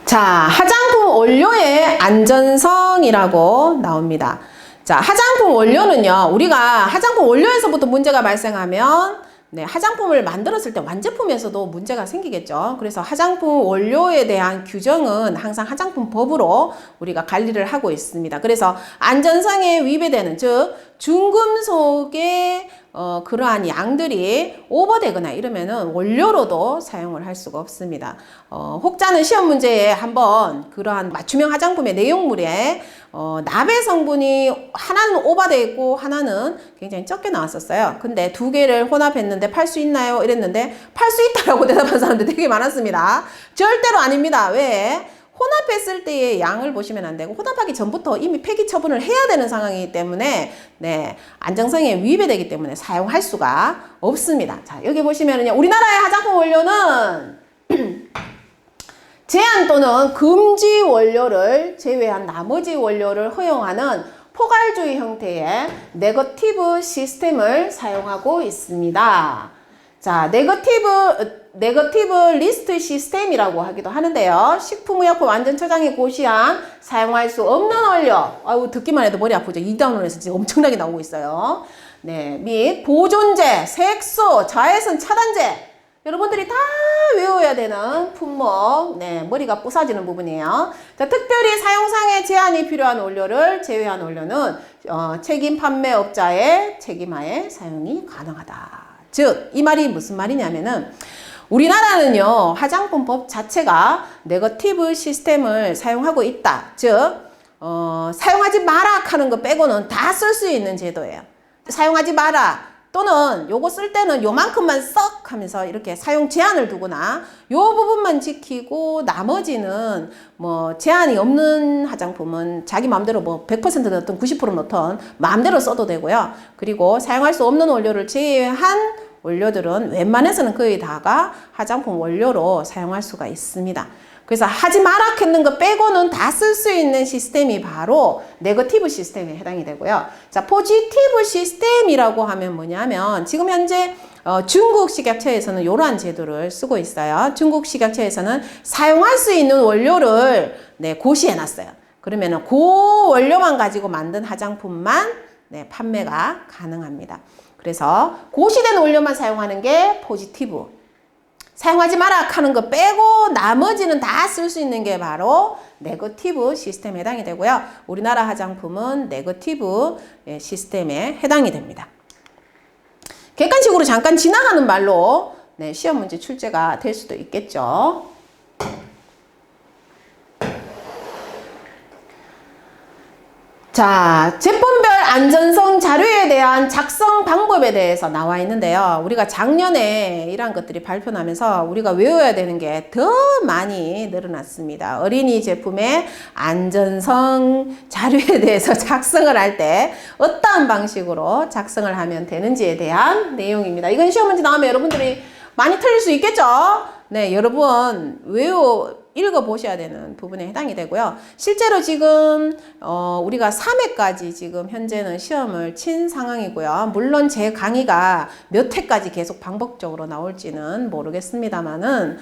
자, 화장품 원료의 안전성이라고 나옵니다. 자, 화장품 원료는요, 우리가 화장품 원료에서부터 문제가 발생하면 네, 화장품을 만들었을 때 완제품에서도 문제가 생기겠죠. 그래서 화장품 원료에 대한 규정은 항상 화장품법으로 우리가 관리를 하고 있습니다. 그래서 안전성에 위배되는, 즉 중금속의 그러한 양들이 오버되거나 이러면은 원료로도 사용을 할 수가 없습니다. 혹자는 시험 문제에 한번 그러한 맞춤형 화장품의 내용물에 나베 성분이 하나는 오버되어 있고 하나는 굉장히 적게 나왔었어요. 근데 두 개를 혼합했는데 팔 수 있나요? 이랬는데 팔 수 있다라고 대답한 사람들 되게 많았습니다. 절대로 아닙니다. 왜? 혼합했을 때의 양을 보시면 안 되고 혼합하기 전부터 이미 폐기 처분을 해야 되는 상황이기 때문에 네, 안정성에 위배되기 때문에 사용할 수가 없습니다. 자, 여기 보시면은요. 우리나라의 화장품 원료는 제한 또는 금지 원료를 제외한 나머지 원료를 허용하는 포괄주의 형태의 네거티브 시스템을 사용하고 있습니다. 자, 네거티브 리스트 시스템이라고 하기도 하는데요. 식품의약품 안전처장이 고시한 사용할 수 없는 원료. 아유, 듣기만 해도 머리 아프죠. 2단원에서 지금 엄청나게 나오고 있어요. 네, 및 보존제, 색소, 자외선 차단제. 여러분들이 다 외워야 되는 품목, 네, 머리가 부서지는 부분이에요. 자, 특별히 사용상의 제한이 필요한 원료를 제외한 원료는 책임 판매업자의 책임하에 사용이 가능하다. 즉, 이 말이 무슨 말이냐면은 우리나라는요, 화장품법 자체가 네거티브 시스템을 사용하고 있다. 즉, 사용하지 마라 하는 거 빼고는 다 쓸 수 있는 제도예요. 사용하지 마라. 또는 요거 쓸 때는 요만큼만 썩 하면서 이렇게 사용 제한을 두거나 요 부분만 지키고 나머지는 뭐 제한이 없는 화장품은 자기 마음대로 뭐 100% 넣든 90% 넣든 마음대로 써도 되고요. 그리고 사용할 수 없는 원료를 제외한 원료들은 웬만해서는 거의 다가 화장품 원료로 사용할 수가 있습니다. 그래서 하지 마라 했는 거 빼고는 다 쓸 수 있는 시스템이 바로 네거티브 시스템에 해당이 되고요. 자, 포지티브 시스템이라고 하면 뭐냐면 지금 현재 중국 식약처에서는 이러한 제도를 쓰고 있어요. 중국 식약처에서는 사용할 수 있는 원료를 네, 고시해 놨어요. 그러면은 그 원료만 가지고 만든 화장품만 네, 판매가 가능합니다. 그래서 고시된 원료만 사용하는 게 포지티브. 사용하지 마라 하는 거 빼고 나머지는 다 쓸 수 있는 게 바로 네거티브 시스템에 해당이 되고요. 우리나라 화장품은 네거티브 시스템에 해당이 됩니다. 객관식으로 잠깐 지나가는 말로 네, 시험 문제 출제가 될 수도 있겠죠. 자, 제품별 안전성 자료에 대한 작성 방법에 대해서 나와 있는데요. 우리가 작년에 이런 것들이 발표나면서 우리가 외워야 되는 게 더 많이 늘어났습니다. 어린이 제품의 안전성 자료에 대해서 작성을 할 때 어떠한 방식으로 작성을 하면 되는지에 대한 내용입니다. 이건 시험 문제 나오면 여러분들이 많이 틀릴 수 있겠죠? 네, 여러분 읽어보셔야 되는 부분에 해당이 되고요. 실제로 지금 우리가 3회까지 지금 현재는 시험을 친 상황이고요. 물론 제 강의가 몇 회까지 계속 반복적으로 나올지는 모르겠습니다만은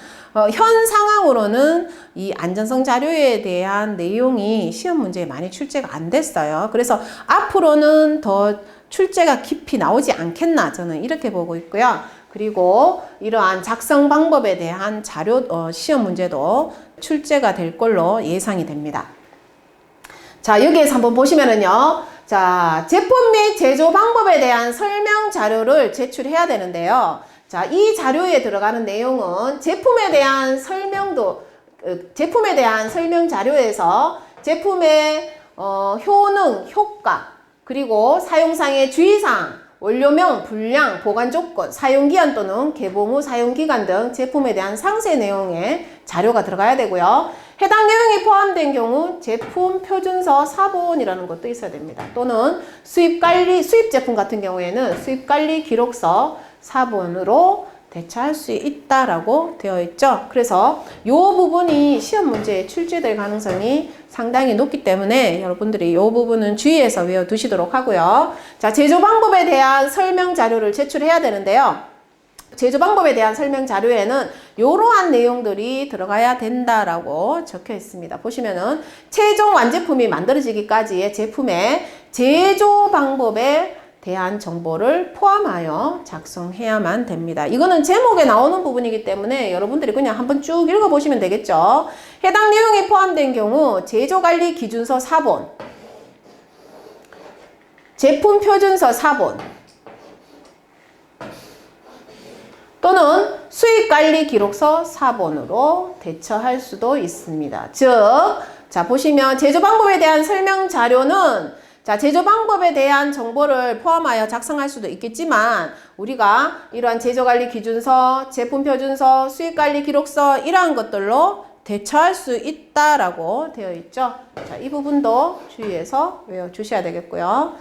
현 상황으로는 이 안전성 자료에 대한 내용이 시험 문제에 많이 출제가 안 됐어요. 그래서 앞으로는 더 출제가 깊이 나오지 않겠나 저는 이렇게 보고 있고요. 그리고 이러한 작성 방법에 대한 자료 시험 문제도 출제가 될 걸로 예상이 됩니다. 자, 여기에서 한번 보시면은요. 자, 제품 및 제조 방법에 대한 설명 자료를 제출해야 되는데요. 자, 이 자료에 들어가는 내용은 제품에 대한 설명 자료에서 제품의 효능, 효과, 그리고 사용상의 주의사항, 원료명, 분량, 보관 조건, 사용기한 또는 개봉 후 사용기간 등 제품에 대한 상세 내용의 자료가 들어가야 되고요. 해당 내용이 포함된 경우 제품 표준서 사본이라는 것도 있어야 됩니다. 또는 수입 제품 같은 경우에는 수입관리 기록서 사본으로 대처할 수 있다라고 되어 있죠. 그래서 이 부분이 시험 문제에 출제될 가능성이 상당히 높기 때문에 여러분들이 이 부분은 주의해서 외워두시도록 하고요. 자, 제조 방법에 대한 설명 자료를 제출해야 되는데요. 제조 방법에 대한 설명 자료에는 이러한 내용들이 들어가야 된다라고 적혀 있습니다. 보시면은 최종 완제품이 만들어지기까지의 제품의 제조 방법에 대한 정보를 포함하여 작성해야만 됩니다. 이거는 제목에 나오는 부분이기 때문에 여러분들이 그냥 한번 쭉 읽어보시면 되겠죠. 해당 내용이 포함된 경우 제조관리 기준서 사본, 제품 표준서 사본, 또는 수익관리 기록서 사본으로 대처할 수도 있습니다. 즉, 자, 보시면 제조 방법에 대한 설명 자료는 자, 제조 방법에 대한 정보를 포함하여 작성할 수도 있겠지만 우리가 이러한 제조관리 기준서, 제품 표준서, 수익관리 기록서 이러한 것들로 대처할 수 있다라고 되어 있죠. 자, 이 부분도 주의해서 외워주셔야 되겠고요.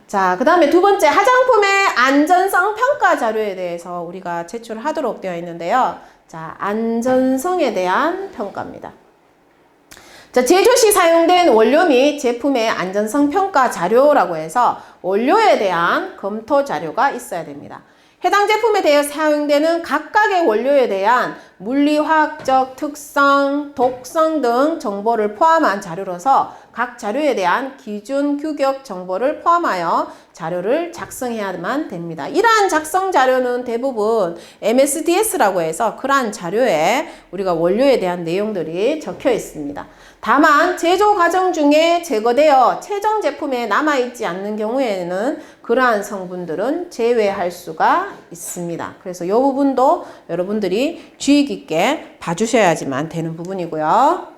자, 그 다음에 두 번째 화장품의 안전성 평가 자료에 대해서 우리가 제출하도록 되어 있는데요. 자, 안전성에 대한 평가입니다. 자, 제조 시 사용된 원료 및 제품의 안전성 평가 자료라고 해서 원료에 대한 검토 자료가 있어야 됩니다. 해당 제품에 대해 사용되는 각각의 원료에 대한 물리화학적 특성, 독성 등 정보를 포함한 자료로서 각 자료에 대한 기준, 규격 정보를 포함하여 자료를 작성해야만 됩니다. 이러한 작성 자료는 대부분 MSDS라고 해서 그러한 자료에 우리가 원료에 대한 내용들이 적혀 있습니다. 다만 제조 과정 중에 제거되어 최종 제품에 남아있지 않는 경우에는 그러한 성분들은 제외할 수가 있습니다. 그래서 이 부분도 여러분들이 주의 깊게 봐주셔야지만 되는 부분이고요.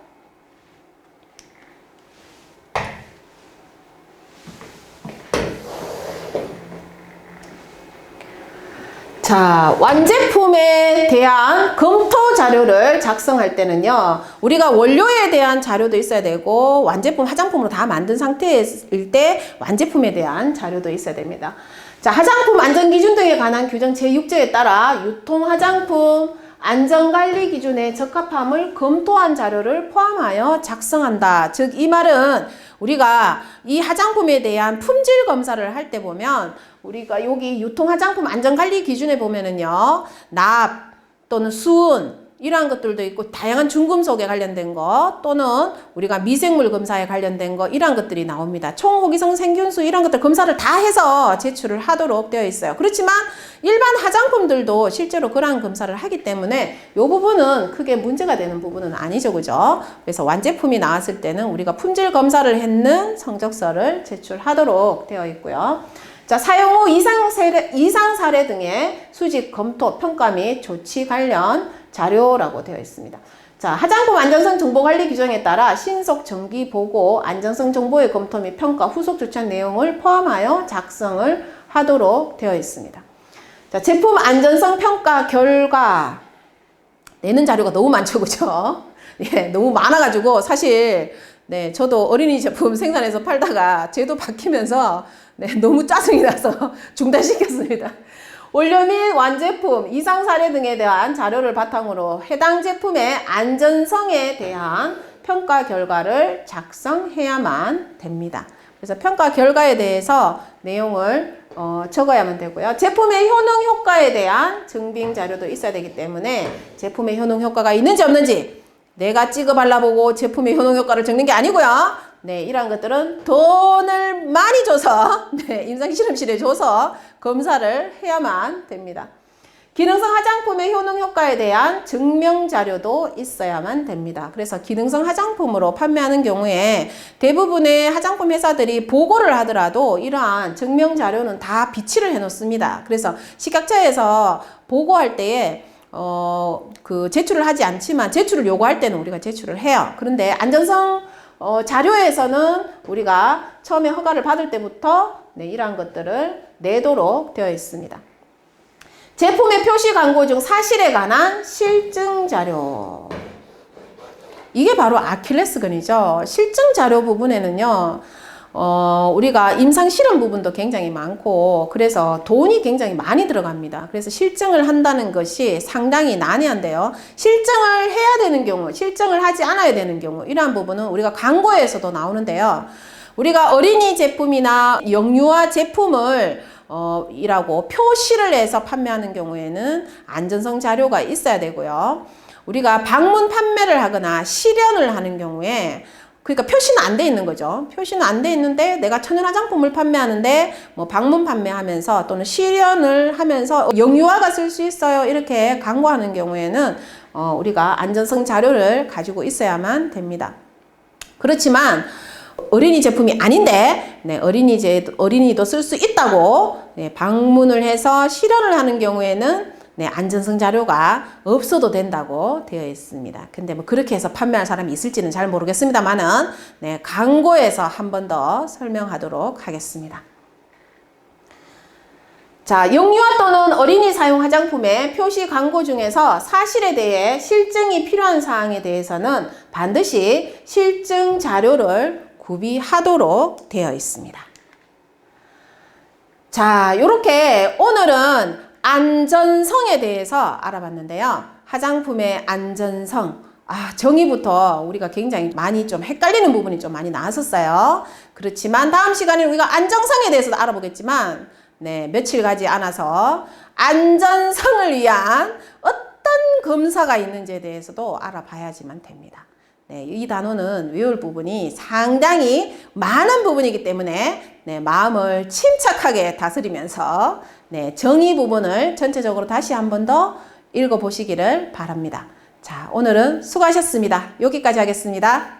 자, 완제품에 대한 검토 자료를 작성할 때는요, 우리가 원료에 대한 자료도 있어야 되고, 완제품, 화장품으로 다 만든 상태일 때 완제품에 대한 자료도 있어야 됩니다. 자, 화장품 안전기준 등에 관한 규정 제6조에 따라 유통 화장품 안전관리 기준에 적합함을 검토한 자료를 포함하여 작성한다. 즉, 이 말은 우리가 이 화장품에 대한 품질 검사를 할 때 보면 우리가 여기 유통 화장품 안전관리 기준에 보면은요, 납 또는 수은 이러한 것들도 있고 다양한 중금속에 관련된 거 또는 우리가 미생물 검사에 관련된 거 이러한 것들이 나옵니다. 총호기성 생균수 이런 것들 검사를 다 해서 제출을 하도록 되어 있어요. 그렇지만 일반 화장품들도 실제로 그러한 검사를 하기 때문에 이 부분은 크게 문제가 되는 부분은 아니죠. 그죠? 그래서 완제품이 나왔을 때는 우리가 품질 검사를 했는 성적서를 제출하도록 되어 있고요. 자, 사용 후 이상 사례 등의 수집 검토 평가 및 조치 관련 자료라고 되어 있습니다. 자, 화장품 안전성 정보 관리 규정에 따라 신속 정기 보고 안전성 정보의 검토 및 평가 후속 조치한 내용을 포함하여 작성을 하도록 되어 있습니다. 자, 제품 안전성 평가 결과 내는 자료가 너무 많죠, 그죠? 예, 너무 많아가지고 사실 네, 저도 어린이 제품 생산해서 팔다가 제도 바뀌면서 네, 너무 짜증이 나서 중단시켰습니다. 원료 및 완제품, 이상 사례 등에 대한 자료를 바탕으로 해당 제품의 안전성에 대한 평가 결과를 작성해야만 됩니다. 그래서 평가 결과에 대해서 내용을 적어야만 되고요. 제품의 효능 효과에 대한 증빙 자료도 있어야 되기 때문에 제품의 효능 효과가 있는지 없는지 내가 찍어 발라보고 제품의 효능 효과를 적는 게 아니고요. 네, 이러한 것들은 돈을 많이 줘서 네, 임상실험실에 줘서 검사를 해야만 됩니다. 기능성 화장품의 효능 효과에 대한 증명 자료도 있어야만 됩니다. 그래서 기능성 화장품으로 판매하는 경우에 대부분의 화장품 회사들이 보고를 하더라도 이러한 증명 자료는 다 비치를 해 놓습니다. 그래서 식약처에서 보고할 때에 제출을 하지 않지만 제출을 요구할 때는 우리가 제출을 해요. 그런데 안전성 자료에서는 우리가 처음에 허가를 받을 때부터 네, 이러한 것들을 내도록 되어 있습니다. 제품의 표시 광고 중 사실에 관한 실증 자료. 이게 바로 아킬레스건이죠. 실증 자료 부분에는요, 우리가 임상실험 부분도 굉장히 많고, 그래서 돈이 굉장히 많이 들어갑니다. 그래서 실증을 한다는 것이 상당히 난해한데요. 실증을 해야 되는 경우, 실증을 하지 않아야 되는 경우, 이러한 부분은 우리가 광고에서도 나오는데요. 우리가 어린이 제품이나 영유아 제품을 이라고 표시를 해서 판매하는 경우에는 안전성 자료가 있어야 되고요. 우리가 방문 판매를 하거나 실현을 하는 경우에 그러니까 표시는 안 돼 있는 거죠. 표시는 안 돼 있는데 내가 천연 화장품을 판매하는데 뭐 방문 판매하면서 또는 실현을 하면서 영유아가 쓸 수 있어요. 이렇게 광고하는 경우에는 우리가 안전성 자료를 가지고 있어야만 됩니다. 그렇지만 어린이 제품이 아닌데 네, 어린이도 쓸 수 있다고 네, 방문을 해서 실현을 하는 경우에는 네, 안전성 자료가 없어도 된다고 되어 있습니다. 근데 뭐 그렇게 해서 판매할 사람이 있을지는 잘 모르겠습니다만은 네, 광고에서 한 번 더 설명하도록 하겠습니다. 자, 영유아 또는 어린이 사용 화장품의 표시 광고 중에서 사실에 대해 실증이 필요한 사항에 대해서는 반드시 실증 자료를 구비하도록 되어 있습니다. 자, 이렇게 오늘은 안전성에 대해서 알아봤는데요. 화장품의 안전성, 정의부터 우리가 굉장히 많이 좀 헷갈리는 부분이 좀 많이 나왔었어요. 그렇지만 다음 시간에 우리가 안정성에 대해서도 알아보겠지만 네, 며칠 가지 않아서 안전성을 위한 어떤 검사가 있는지에 대해서도 알아봐야지만 됩니다. 네, 이 단어는 외울 부분이 상당히 많은 부분이기 때문에 네, 마음을 침착하게 다스리면서 네, 정의 부분을 전체적으로 다시 한 번 더 읽어보시기를 바랍니다. 자, 오늘은 수고하셨습니다. 여기까지 하겠습니다.